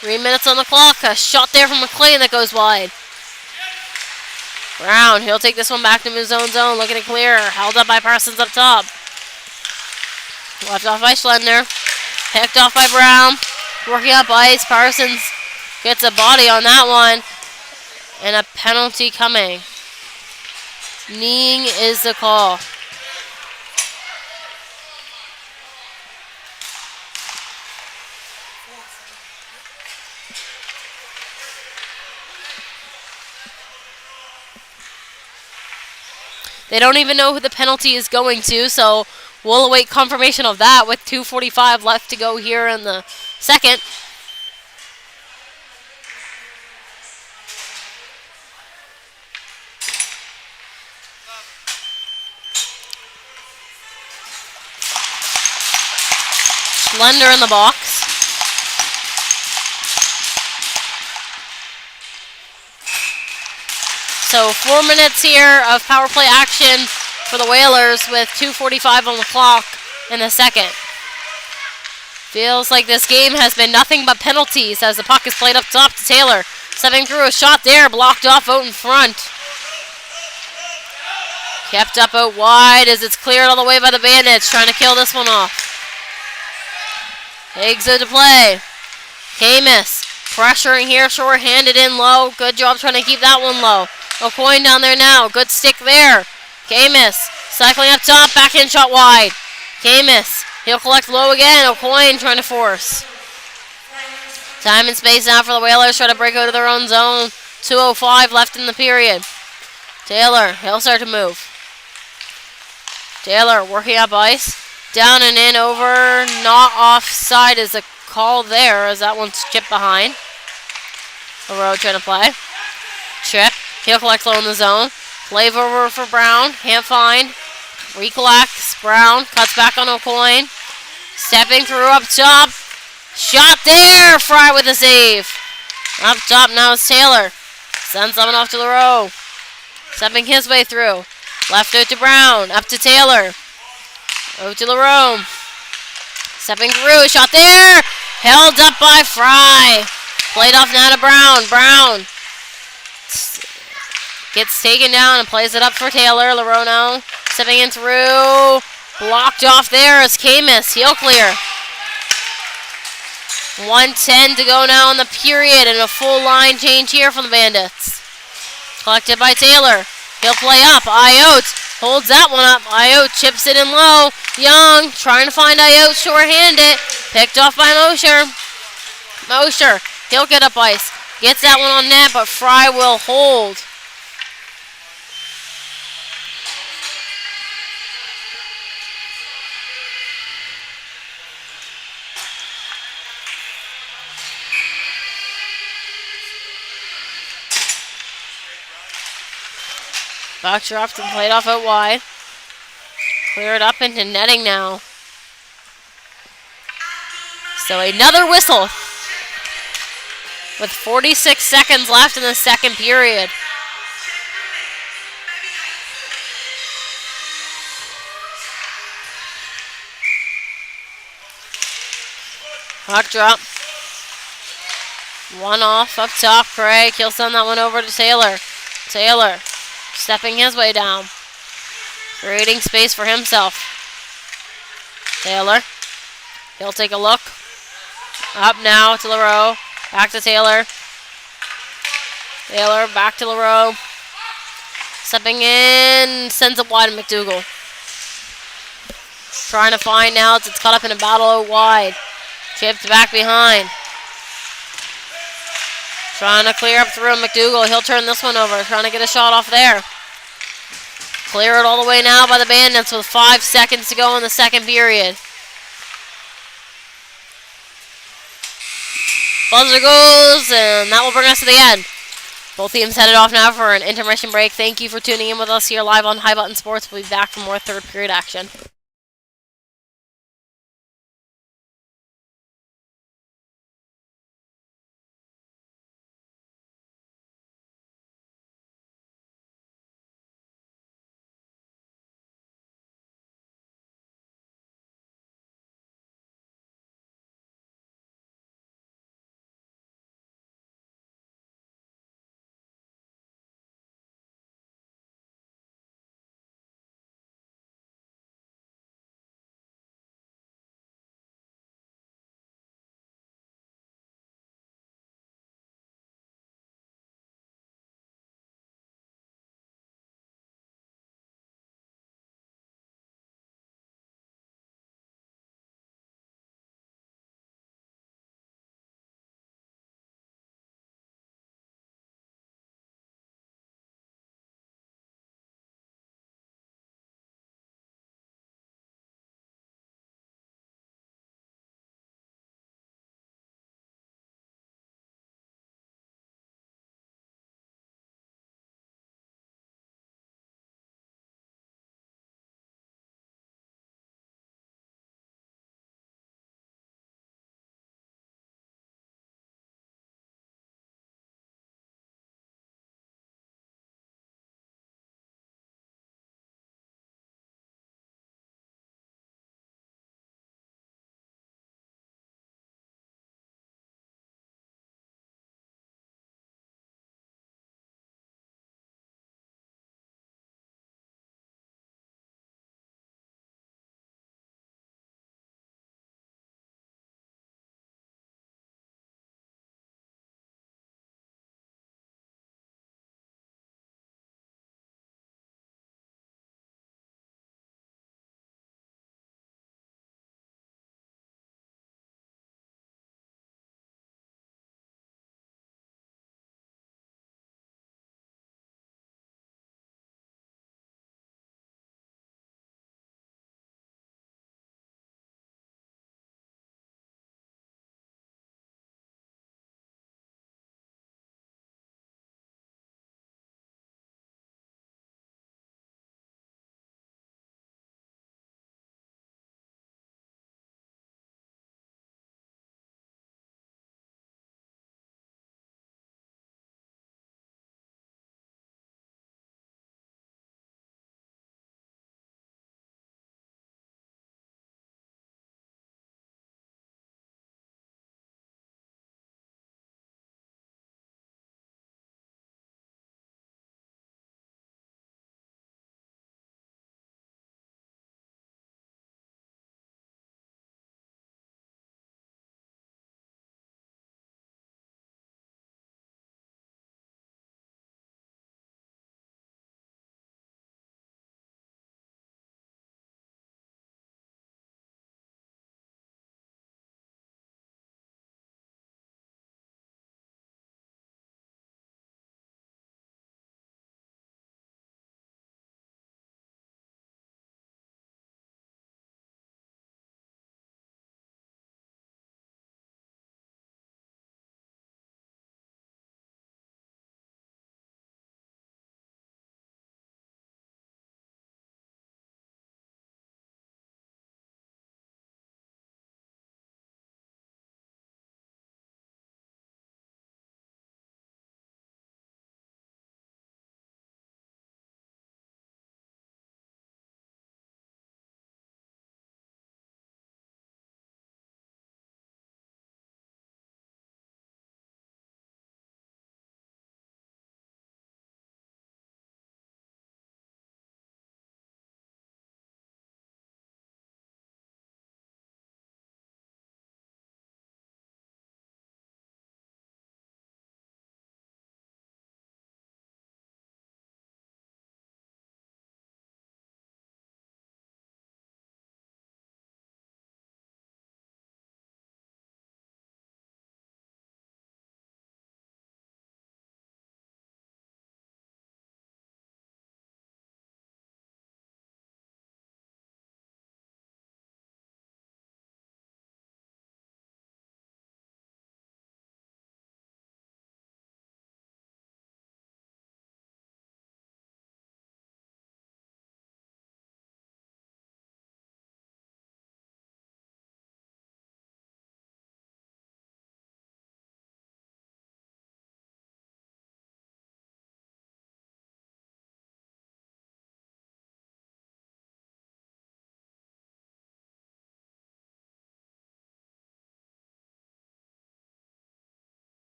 Three minutes on the clock. A shot there from McLean that goes wide. Brown, he'll take this one back to his own zone, looking to clear. Held up by Parsons up top. Left off by Schlender. Picked off by Brown. Working up ice. Parsons gets a body on that one. And a penalty coming. Kneeing is the call. They don't even know who the penalty is going to, so we'll await confirmation of that with 2:45 left to go here in the second. Slender in the box. So 4 minutes here of power play action for the Whalers with 2:45 on the clock in the second. Feels like this game has been nothing but penalties as the puck is played up top to Taylor. Stepping through a shot there, blocked off out in front. Kept up out wide as it's cleared all the way by the Bandits, trying to kill this one off. Higgs out to play. Camus pressuring here, short-handed in low. Good job trying to keep that one low. O'Coin down there now. Good stick there. Camus cycling up top. Backhand shot wide. Camus. He'll collect low again. O'Coin trying to force. Time and space now for the Whalers. Try to break out of their own zone. 2:05 left in the period. Taylor. He'll start to move. Taylor working up ice. Down and in over. Not offside is a call there as that one's chipped behind. LaRoe trying to play. Chip. He'll collect low in the zone. Play over for Brown. Can't find. Recollects. Brown cuts back on O'Coin. Stepping through up top. Shot there. Fry with a save. Up top now is Taylor. Sends someone off to LaRoe. Stepping his way through. Left out to Brown. Up to Taylor. Out to LaRoe. Stepping through, shot there. Held up by Fry. Played off now to Brown. Brown gets taken down and plays it up for Taylor. Larono stepping in through. Blocked off there as Camus. Heel clear. 1:10 to go now in the period, and a full line change here from the Bandits. Collected by Taylor. He'll play up. Iote holds that one up. Iote chips it in low. Young trying to find Iote short-handed. Picked off by Mosher. Mosher, he'll get up ice. Gets that one on net, but Fry will hold. Puck dropped and played off out wide. Cleared up into netting now. So another whistle with 46 seconds left in the second period. Puck drop. One off up top. Craig, he'll send that one over to Taylor. Taylor stepping his way down. Creating space for himself. Taylor. He'll take a look. Up now to LaRoe. Back to Taylor. Taylor back to LaRoe. Stepping in. Sends it wide to McDougal. Trying to find now. It's caught up in a battle out wide. Chipped back behind. Trying to clear up through McDougal. He'll turn this one over. Trying to get a shot off there. Clear it all the way now by the Bandits with 5 seconds to go in the second period. Buzzer goes, and that will bring us to the end. Both teams headed off now for an intermission break. Thank you for tuning in with us here live on High Button Sports. We'll be back for more third period action.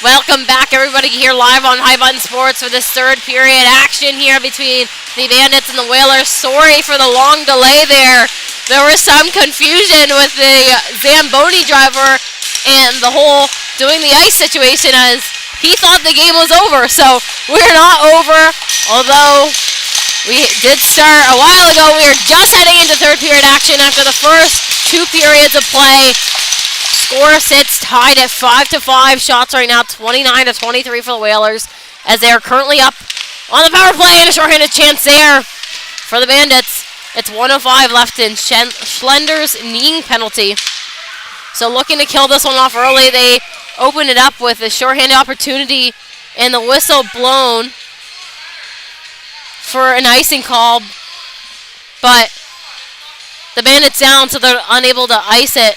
Welcome back, everybody, here live on High Button Sports for this third period action here between the Bandits and the Whalers. Sorry for the long delay there. There was some confusion with the Zamboni driver and the whole doing the ice situation as he thought the game was over. So we're not over, although we did start a while ago. We are just heading into third period action after the first 2 periods of play. Score sits tied at 5-5. Shots right now 29-23 for the Whalers as they are currently up on the power play, and a shorthanded chance there for the Bandits. It's 1:05 left in Schlender's kneeing penalty. So looking to kill this one off early. They open it up with a shorthanded opportunity and the whistle blown for an icing call, but the Bandits down, so they're unable to ice it.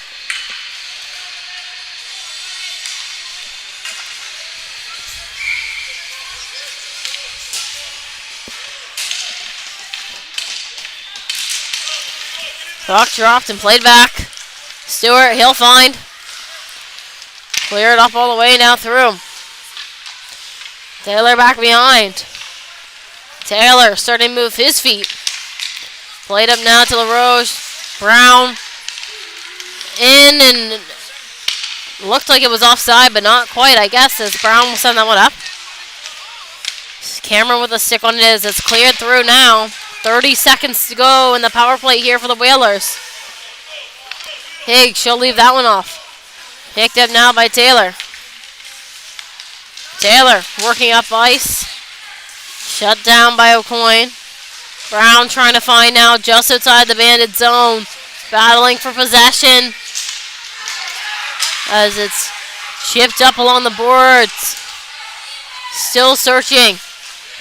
Puck dropped and played back. Stewart, he'll find. Clear it up all the way now through. Taylor back behind. Taylor starting to move his feet. Played up now to LaRoche. Brown in, and looked like it was offside, but not quite, I guess, as Brown will send that one up. Cameron with a stick on it as it's cleared through now. 30 seconds to go in the power play here for the Whalers. Higgs, she'll leave that one off. Picked up now by Taylor. Taylor working up ice. Shut down by O'Coin. Brown trying to find now just outside the Bandit zone. Battling for possession as it's chipped up along the boards. Still searching.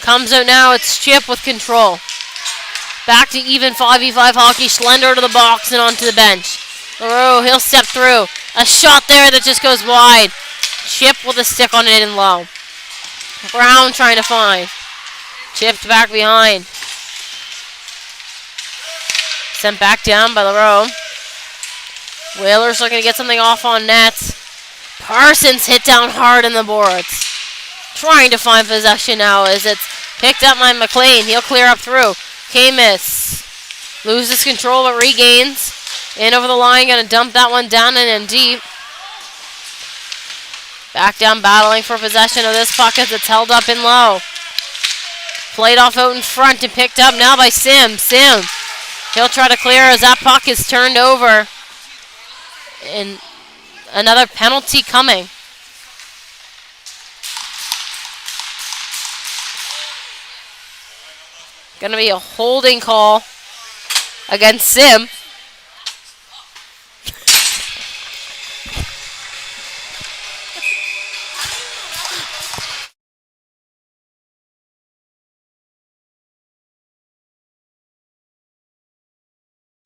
Comes out now, it's Chip with control. Back to even 5v5 hockey. Schlender to the box and onto the bench. LaRue, he'll step through. A shot there that just goes wide. Chip with a stick on it and low. Brown trying to find. Chipped back behind. Sent back down by LaRue. Whalers looking to get something off on net. Parsons hit down hard in the boards. Trying to find possession now as it's picked up by McLean. He'll clear up through. Camus loses control but regains. In over the line, gonna dump that one down and deep. Back down battling for possession of this puck as it's held up in low. Played off out in front and picked up now by Sim. Sim, he'll try to clear as that puck is turned over. And another penalty coming. Gonna be a holding call against Sim.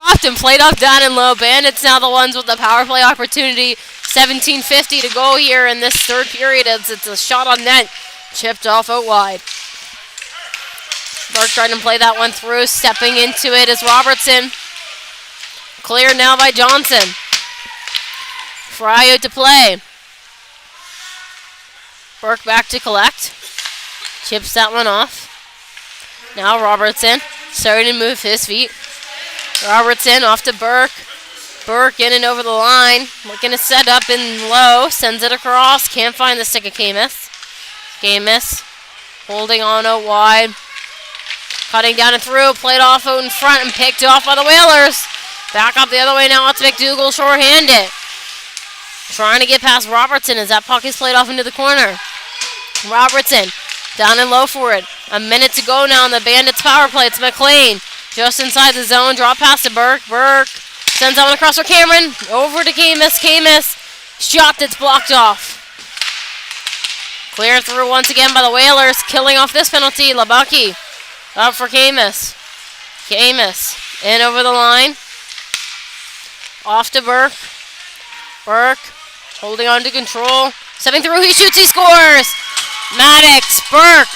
Often played off down and low. Bandits now the ones with the power play opportunity. 17:50 to go here in this third period as it's a shot on net. Chipped off out wide. Burke trying to play that one through. Stepping into it is Robertson. Cleared now by Johnson. Fry out to play. Burke back to collect. Chips that one off. Now Robertson starting to move his feet. Robertson off to Burke. Burke in and over the line. Looking to set up in low. Sends it across. Can't find the stick of Camus. Camus holding on out wide. Cutting down and through. Played off out in front and picked off by the Whalers. Back up the other way now. It's McDougal shorthanded. Trying to get past Robertson as that puck is played off into the corner. Robertson down and low for it. A minute to go now on the Bandits power play. It's McLean. Just inside the zone. Drop pass to Burke. Burke sends that one across for Cameron. Over to Camus. Camus. Shot that's blocked off. Cleared through once again by the Whalers. Killing off this penalty. Labucky. Up for Camus. Camus. In over the line. Off to Burke. Burke. Holding on to control. Stepping through. He shoots. He scores. Maddox. Burke.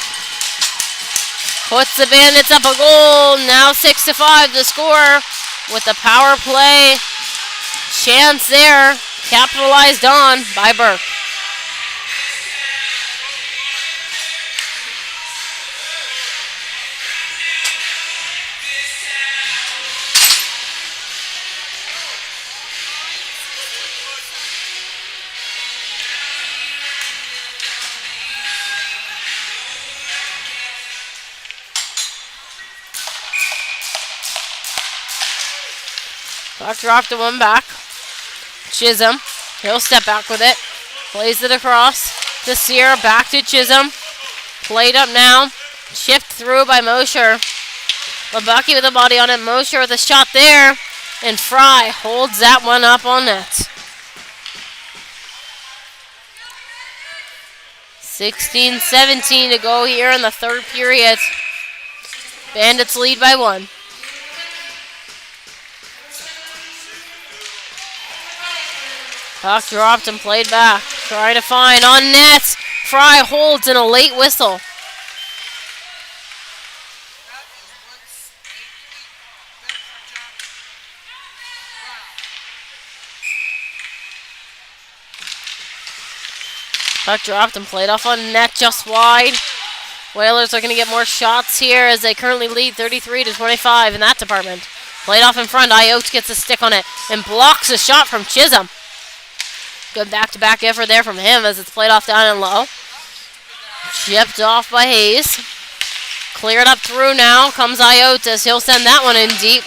Puts the Bandits up a goal. Now 6-5 to score with the power play chance there. Capitalized on by Burke. Puck dropped to one back. Chisholm. He'll step back with it. Plays it across to Sear. Back to Chisholm. Played up now. Chipped through by Mosher. Lebucky with the body on it. Mosher with a shot there. And Fry holds that one up on net. 16-17 to go here in the third period. Bandits lead by 1. Puck dropped and played back. Trying to find on net. Fry holds in a late whistle. Puck dropped and played off on net just wide. Whalers are going to get more shots here as they currently lead 33-25 in that department. Played off in front. Iote gets a stick on it and blocks a shot from Chisholm. Good back-to-back effort there from him as it's played off down and low. Chipped off by Hayes. Cleared up through now. Comes Iote as he'll send that one in deep.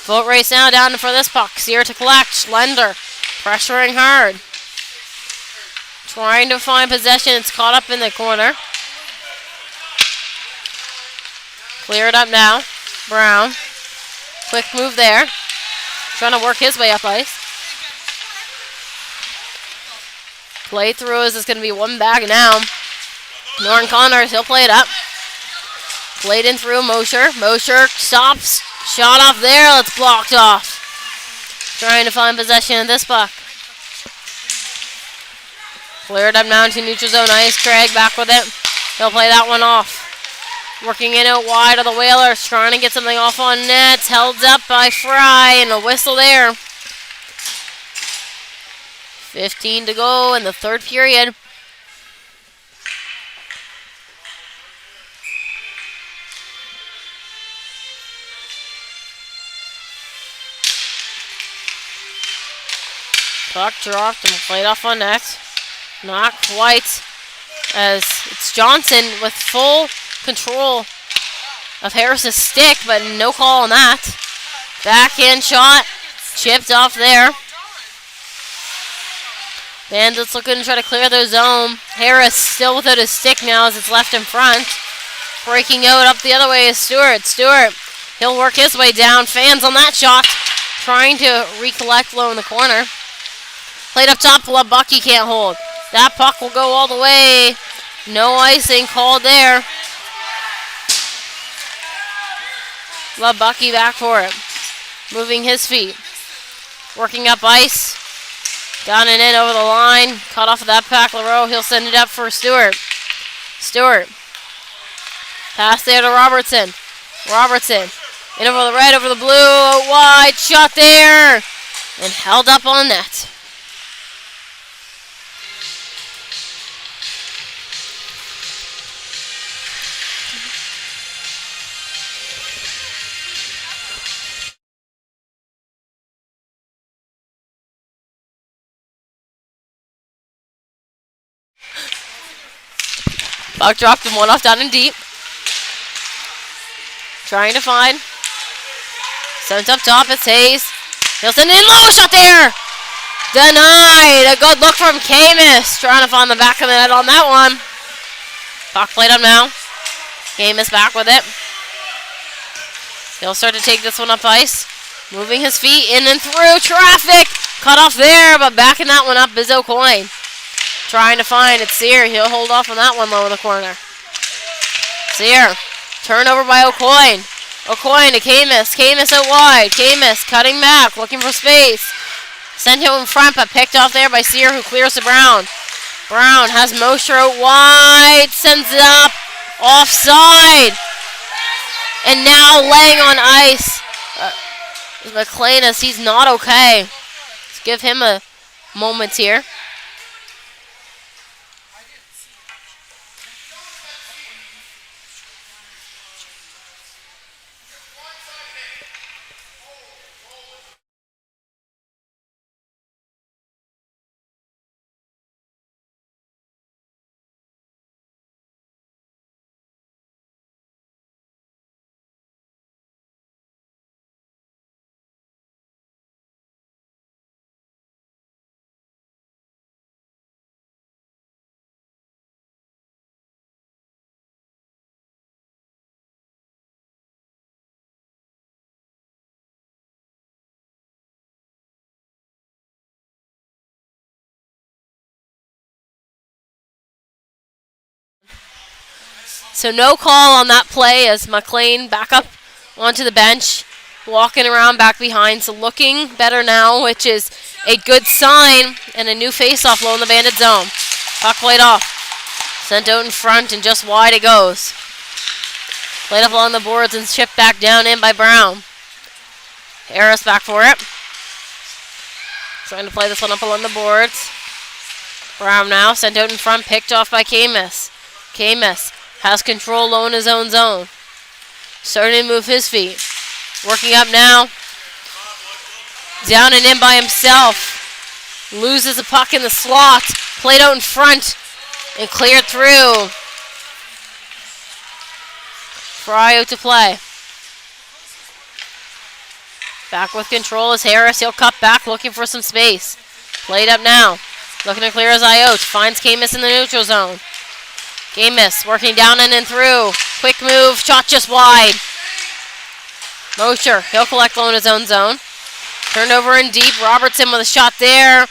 Boat race now down for this puck. Sear to collect. Schlender pressuring hard. Trying to find possession. It's caught up in the corner. Clear it up now. Brown. Quick move there. Trying to work his way up ice. Play through as it's going to be one back now. Norton Connors, he'll play it up. Played in through Mosher. Mosher stops. Shot off there. It's blocked off. Trying to find possession of this puck. Cleared up now into neutral zone ice. Craig back with it. He'll play that one off. Working in out wide of the Whalers. Trying to get something off on net. Held up by Fry and a whistle there. 15 to go in the third period. Puck dropped and played off on net. Not quite, as it's Johnson with full control of Harris's stick, but no call on that. Backhand shot, chipped off there. Bandits looking to try to clear their zone. Harris still without his stick now as it's left in front. Breaking out up the other way is Stewart. Stewart, he'll work his way down. Fans on that shot, trying to recollect low in the corner. Played up top, Lebucky can't hold. That puck will go all the way. No icing called there. Lebucky back for it. Moving his feet. Working up ice. Down and in over the line. Cut off of that pack. LaRoe, he'll send it up for Stewart. Stewart. Pass there to Robertson. Robertson. In over the red, over the blue. Wide shot there. And held up on net. Puck dropped and one off down and deep. Trying to find. Sent up top, it's Hayes. He'll send it in low, shot there! Denied! A good look from Camus. Trying to find the back of the net on that one. Puck played up now. Camus back with it. He'll start to take this one up ice. Moving his feet in and through traffic. Cut off there, but backing that one up is O'Coin. Trying to find it. Sear. He'll hold off on that one low in the corner. Sear. Turnover by O'Coin. O'Coin to Camus. Camus out wide. Camus cutting back. Looking for space. Sent him in front, but picked off there by Sear, who clears to Brown. Brown has Mosher out wide. Sends it up. Offside. And now laying on ice. McLean, as he's not okay. Let's give him a moment here. So no call on that play as McLean back up onto the bench. Walking around back behind, so looking better now, which is a good sign. And a new face-off low in the Bandit zone. Puck played off. Sent out in front and just wide it goes. Played up along the boards and chipped back down in by Brown. Harris back for it. Trying to play this one up along the boards. Brown now sent out in front, picked off by Camus. Camus has control low in his own zone. Starting to move his feet. Working up now. Down and in by himself. Loses a puck in the slot. Played out in front and cleared through. Fry out to play. Back with control is Harris. He'll cut back looking for some space. Played up now. Looking to clear his Iot. Finds Camus in the neutral zone. Camus working down and in through. Quick move. Shot just wide. Mosher. He'll collect low in his own zone. Turned over in deep. Robertson with a shot there.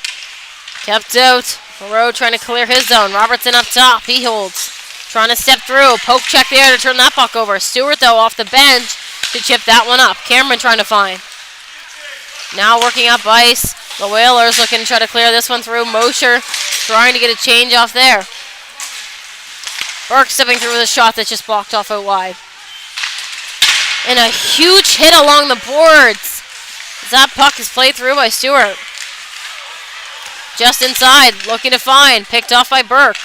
Kept out. Moreau trying to clear his zone. Robertson up top. He holds. Trying to step through. Poke check there to turn that puck over. Stewart, though, off the bench to chip that one up. Cameron trying to find. Now working up ice. The Whalers looking to try to clear this one through. Mosher trying to get a change off there. Burke stepping through with a shot that just blocked off out wide. And a huge hit along the boards. As that puck is played through by Stewart. Just inside, looking to find. Picked off by Burke.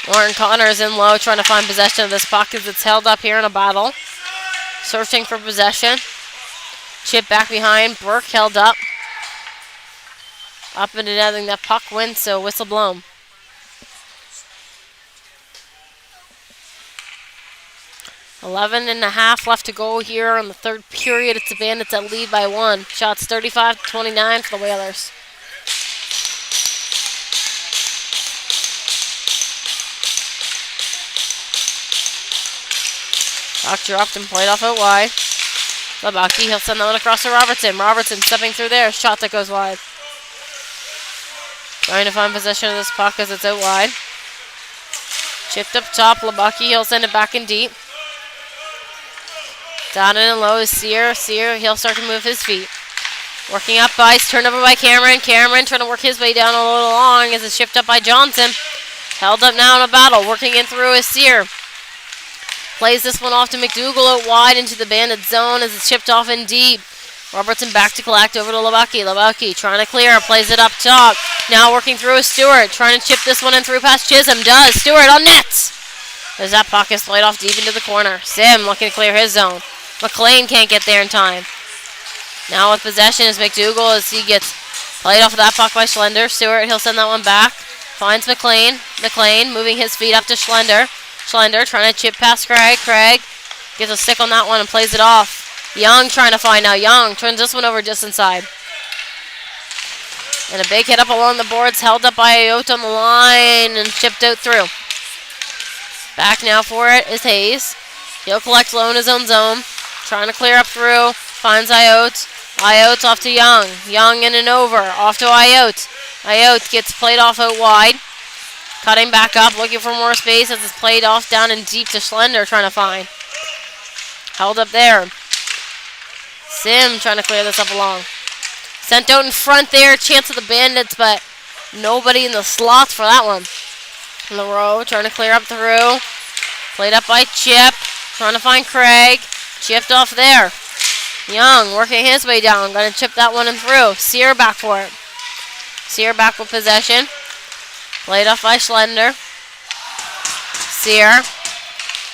Lauren Connors in low, trying to find possession of this puck as it's held up here in a battle. Searching for possession. Chip back behind. Burke held up. Up and net, that puck wins, so whistle blown. .11.5 left to go here in the third period. It's the Bandits that lead by 1. Shots 35-29 for the Whalers. Puck dropped and played off out wide. Labaki, he'll send that one across to Robertson. Robertson stepping through there. Shot that goes wide. Trying to find possession of this puck as it's out wide. Chipped up top. Labaki, he'll send it back in deep. Down and low is Sear. Sear, he'll start to move his feet. Working up ice. Turned over by Cameron. Cameron trying to work his way down a little long as it's shipped up by Johnson. Held up now in a battle. Working in through is Sear. Plays this one off to McDougall out wide into the Bandit zone as it's chipped off in deep. Robertson back to collect over to Labaki. Labaki trying to clear. Plays it up top. Now working through is Stewart. Trying to chip this one in through past Chisholm. Does. Stewart on net. As that puck is played off deep into the corner. Sim looking to clear his zone. McLean can't get there in time. Now with possession is McDougall as he gets played off of that puck by Schlender. Stewart, he'll send that one back. Finds McLean. McLean moving his feet up to Schlender. Schlender trying to chip past Craig. Craig gets a stick on that one and plays it off. Young trying to find now. Young turns this one over just inside. And a big hit up along the boards. Held up by Ayotte on the line and chipped out through. Back now for it is Hayes. He'll collect low in his own zone. Trying to clear up through. Finds Ayotte. Ayotte off to Young. Young in and over. Off to Ayotte. Ayotte gets played off out wide. Cutting back up. Looking for more space as it's played off down and deep to Schlender. Trying to find. Held up there. Sim trying to clear this up along. Sent out in front there. Chance of the Bandits, but nobody in the slots for that one. LaRoe trying to clear up through. Played up by Chip. Trying to find Craig. Chipped off there. Young working his way down. Going to chip that one in through. Sear back for it. Sear back with possession. Played off by Schlender. Sear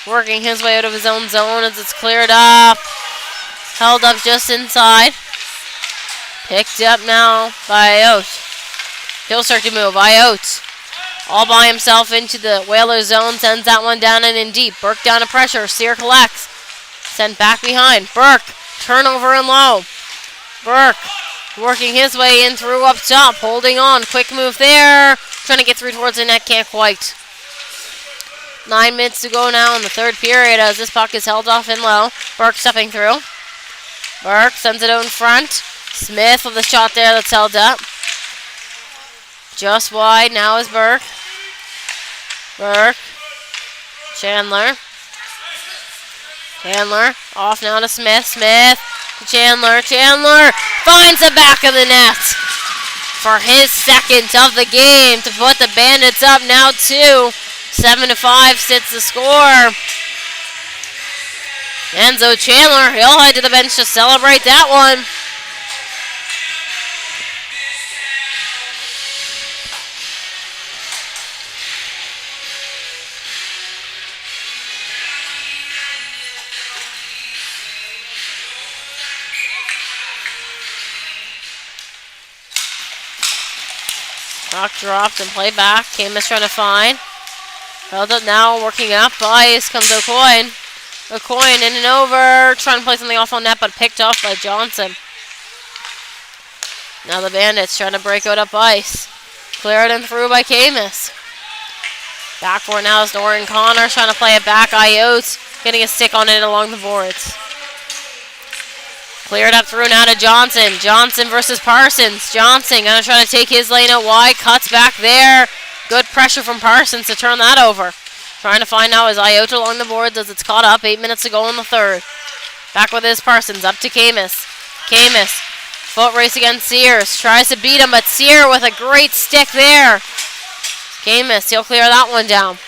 working his way out of his own zone as it's cleared up. Held up just inside. Picked up now by Ayotte. He'll start to move. Ayotte all by himself into the Whaler zone. Sends that one down and in deep. Burke down to pressure. Sear collects. Sent back behind. Burke. Turnover and low. Burke working his way in through up top. Holding on. Quick move there. Trying to get through towards the net. Can't quite. 9 minutes to go now in the third period as this puck is held off in low. Burke stepping through. Burke sends it out in front. Smith with a shot there that's held up. Just wide now is Burke. Burke Chandler. Chandler off now to Smith. Smith to Chandler. Chandler finds the back of the net for his second of the game to put the Bandits up now 2. 7-5 sits the score. Enzo Chandler, he'll head to the bench to celebrate that one. Rock dropped and play back. Camus trying to find. Held up now, working up. Ice comes O'Coin. O'Coin in and over. Trying to play something off on net, but picked off by Johnson. Now the Bandits trying to break out up ice. Cleared and through by Camus. Back for it now is Doran Connors trying to play it back. Iotes getting a stick on it along the boards. Cleared up through now to Johnson. Johnson versus Parsons. Johnson going to try to take his lane out wide. Cuts back there. Good pressure from Parsons to turn that over. Trying to find now is Iota along the boards as it's caught up. 8 minutes to go in the third. Back with his Parsons. Up to Camus. Camus. Foot race against Sears. Tries to beat him, but Sear with a great stick there. Camus, he'll clear that one down.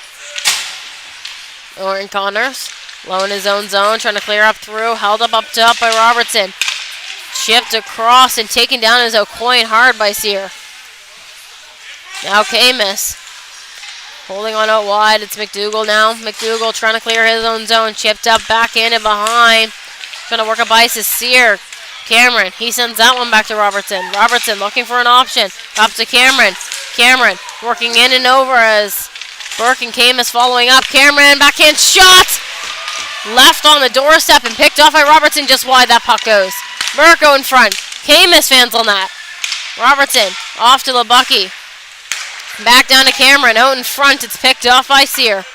Oren Connors. Low in his own zone, trying to clear up through. Held up top by Robertson. Chipped across and taken down as O'Coin hard by Sear. Now Camus. Holding on out wide. It's McDougall now. McDougall trying to clear his own zone. Chipped up, backhanded behind. Trying to work up ice is Sear. Cameron, he sends that one back to Robertson. Robertson looking for an option. Up to Cameron. Cameron working in and over as Burke and Camus following up. Cameron, backhand shot! Left on the doorstep and picked off by Robertson just wide that puck goes. Mirko in front. Camus fans on that. Robertson off to LeBucky. Back down to Cameron. Out in front. It's picked off by Sear.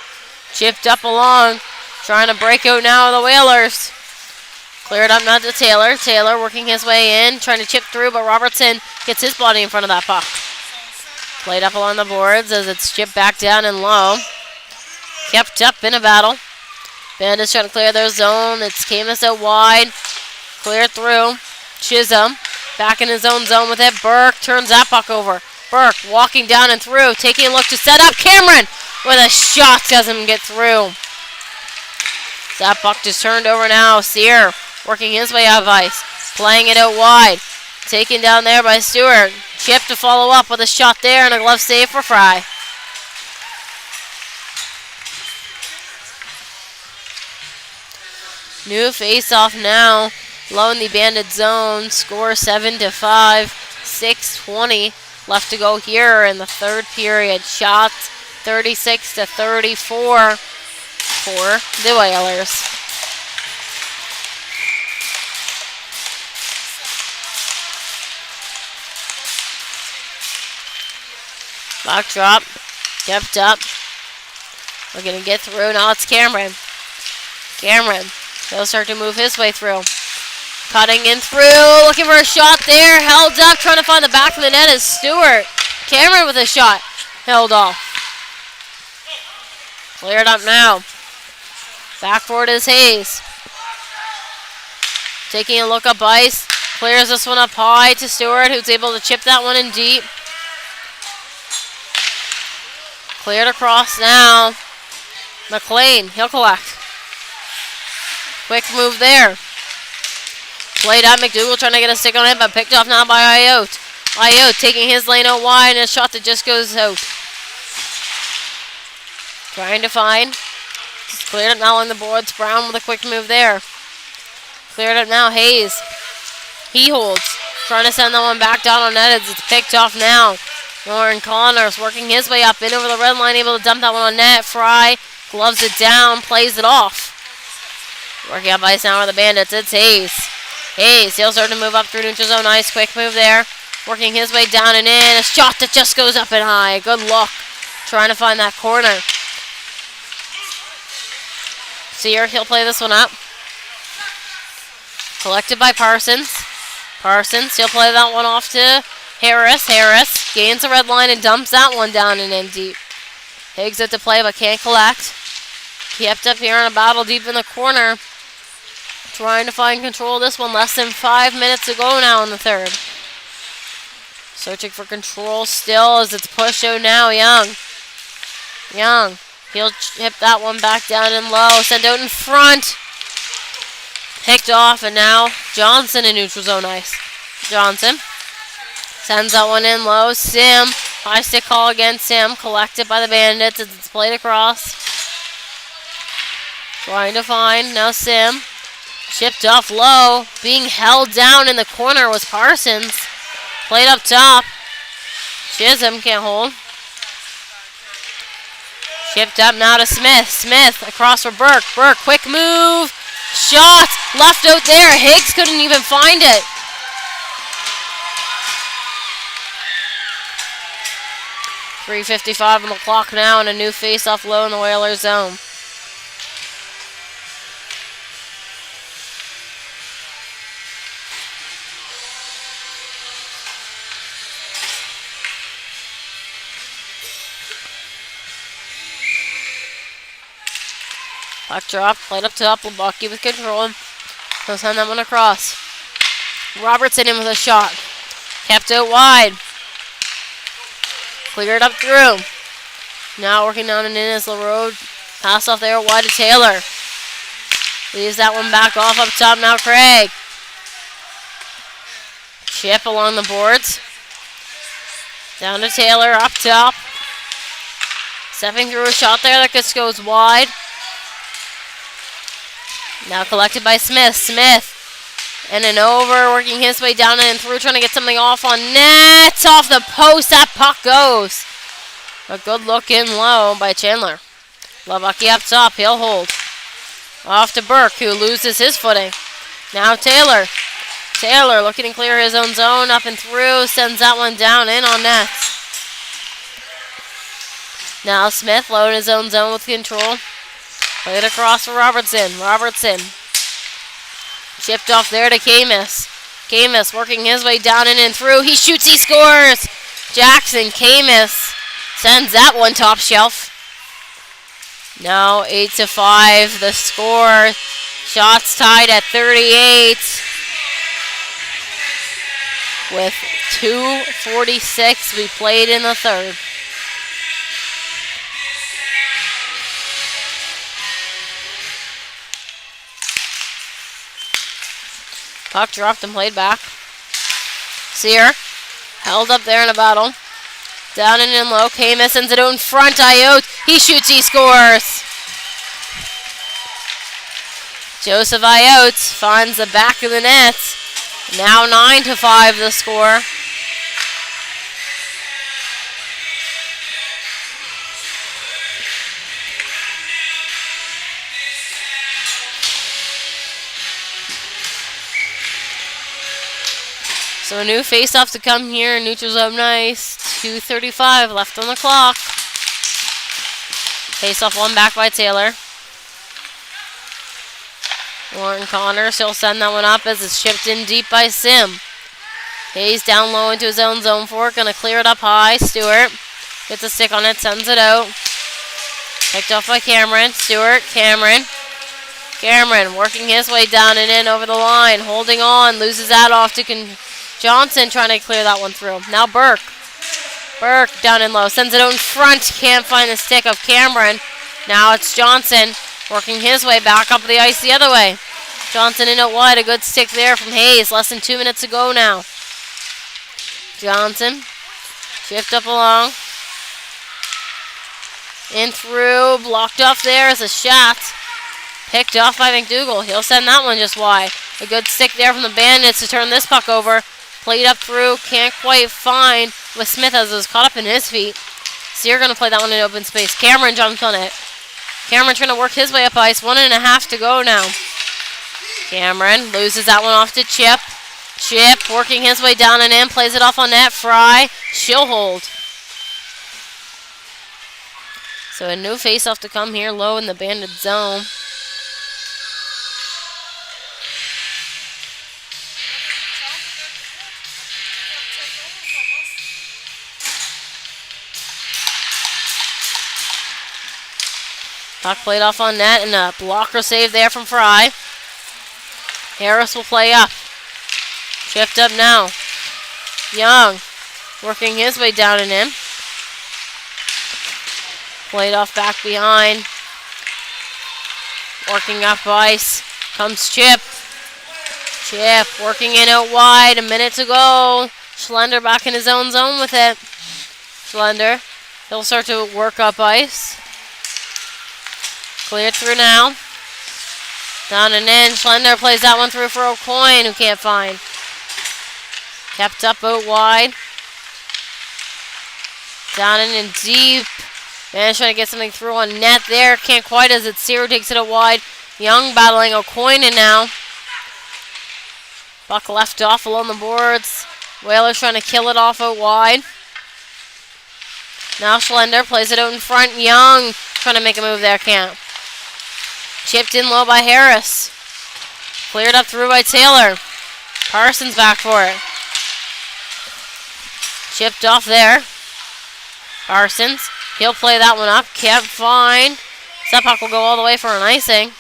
Chipped up along. Trying to break out now of the Whalers. Cleared up now to Taylor. Taylor working his way in. Trying to chip through, but Robertson gets his body in front of that puck. Played up along the boards as it's chipped back down and low. Kept up in a battle. Bandits trying to clear their zone. It's Camus out wide. Clear through. Chisholm back in his own zone with it. Burke turns that puck over. Burke walking down and through. Taking a look to set up. Cameron with a shot. Doesn't get through. That puck just turned over now. Sear working his way out of ice. Playing it out wide. Taken down there by Stewart. Chip to follow up with a shot there and a glove save for Fry. New face-off now. Low in the Bandit zone. Score 7-5. 6:20 left to go here in the third period. Shots 36-34 for the Whalers. Puck drop. Kept up. We're going to get through. Now it's Cameron. Cameron. He'll start to move his way through. Cutting in through. Looking for a shot there. Held up. Trying to find the back of the net is Stewart. Cameron with a shot. Held off. Cleared up now. Back forward is Hayes. Taking a look up ice. Clears this one up high to Stewart, who's able to chip that one in deep. Cleared across now. McLean, he'll collect. Quick move there. Played out. McDougall trying to get a stick on it, but picked off now by Iote. Iote taking his lane out wide, and a shot that just goes out. Trying to find. Just cleared it now on the boards. Brown with a quick move there. Cleared it now. Hayes. He holds. Trying to send that one back down on net as it's picked off now. Lauren Connors working his way up in over the red line, able to dump that one on net. Fry gloves it down, plays it off. Working up ice now with the Bandits. It's Hayes. Hayes, he'll start to move up through neutral zone ice. Quick move there. Working his way down and in. A shot that just goes up and high. Good luck trying to find that corner. Sear, he'll play this one up. Collected by Parsons. Parsons, he'll play that one off to Harris. Harris gains the red line and dumps that one down and in deep. Higgs at the play but can't collect. Kept up here in a battle deep in the corner. Trying to find control of this one. Less than 5 minutes to go now in the third. Searching for control still as it's pushed out now. Young. He'll chip that one back down and low. Send out in front. Picked off, and now Johnson in neutral zone ice. Johnson sends that one in low. Sim. High stick call against Sim. Collected by the Bandits as it's played across. Trying to find. Now Sim. Chipped off low. Being held down in the corner was Parsons. Played up top. Chisholm can't hold. Chipped up now to Smith. Smith across for Burke. Burke, quick move. Shot. Left out there. Higgs couldn't even find it. .355 on the clock now, and a new face-off low in the Whalers zone. Puck drop, played up top, Lebowski with control. He'll send that one across. Robertson in with a shot. Kept it wide. Cleared up through. Now working down and in as LaRoad. Pass off there wide to Taylor. Leaves that one back off up top now, Craig. Chip along the boards. Down to Taylor, up top. Stepping through a shot there that just goes wide. Now collected by Smith. Smith. And an over, working his way down and through, trying to get something off on net. Off the post, that puck goes. A good look in low by Chandler. Lebowski up top, he'll hold. Off to Burke, who loses his footing. Now Taylor. Taylor looking to clear his own zone, up and through, sends that one down in on net. Now Smith low in his own zone with control. Played across for Robertson. Robertson. Chipped off there to Camus. Camus working his way down in and through. He shoots, he scores. Jackson, Camus sends that one top shelf. Now 8-5 the score. Shots tied at 38. With 2:46 we played in the third. Puck dropped and played back. Sear held up there in a battle. Down and in low. Camus sends it out in front. Ayotte. He shoots, he scores. Joseph Ayotte finds the back of the net. Now 9-5 the score. So a new face-off to come here in neutral zone ice. 2:35 left on the clock. Face-off one back by Taylor. Warren Connors, he'll send that one up as it's chipped in deep by Sim. Hayes down low into his own zone for it. Gonna clear it up high. Stewart gets a stick on it, sends it out. Picked off by Cameron. Stewart, Cameron. Cameron working his way down and in over the line. Holding on. Loses that off to Johnson trying to clear that one through. Now Burke. Burke down and low. Sends it out in front. Can't find the stick of Cameron. Now it's Johnson working his way back up the ice the other way. Johnson in out wide. A good stick there from Hayes. Less than 2 minutes to go now. Johnson. Shift up along. In through. Blocked off there as a shot. Picked off by McDougall. He'll send that one just wide. A good stick there from the Bandits to turn this puck over. Played up through. Can't quite find with Smith as it was caught up in his feet. So you're going to play that one in open space. Cameron jumps on it. Cameron trying to work his way up ice. 1.5 to go now. Cameron loses that one off to Chip. Chip working his way down and in. Plays it off on net. Fry. She'll hold. So a new face-off to come here low in the Bandit zone. Puck played off on net, and a blocker save there from Fry. Harris will play up. Chipped up now. Young working his way down and in. Played off back behind. Working up ice. Comes Chip. Chip working in out wide. A minute to go. Schlender back in his own zone with it. Schlender. He'll start to work up ice. Cleared through now. Down and in. Schlender plays that one through for O'Coin, who can't find. Kept up out wide. Down and deep. Man, trying to get something through on net there. Can't quite as it's Sear takes it out wide. Young battling O'Coin in now. Buck left off along the boards. Whalers trying to kill it off out wide. Now Schlender plays it out in front. Young trying to make a move there. Can't. Chipped in low by Harris. Cleared up through by Taylor. Parsons back for it. Chipped off there. Parsons. He'll play that one up. Kept fine. That puck will go all the way for an icing.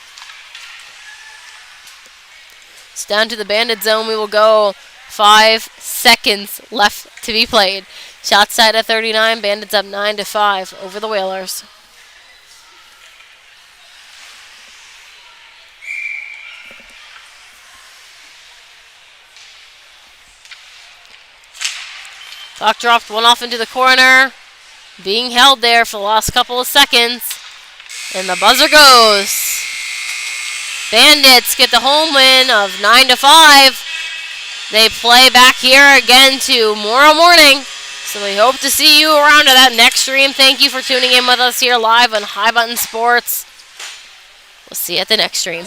It's down to the Bandit zone. We will go. 5 seconds left to be played. Shots tied at 39. Bandits up 9-5 over the Whalers. Puck dropped one off into the corner. Being held there for the last couple of seconds. And the buzzer goes. Bandits get the home win of 9-5. They play back here again tomorrow morning. So we hope to see you around to that next stream. Thank you for tuning in with us here live on High Button Sports. We'll see you at the next stream.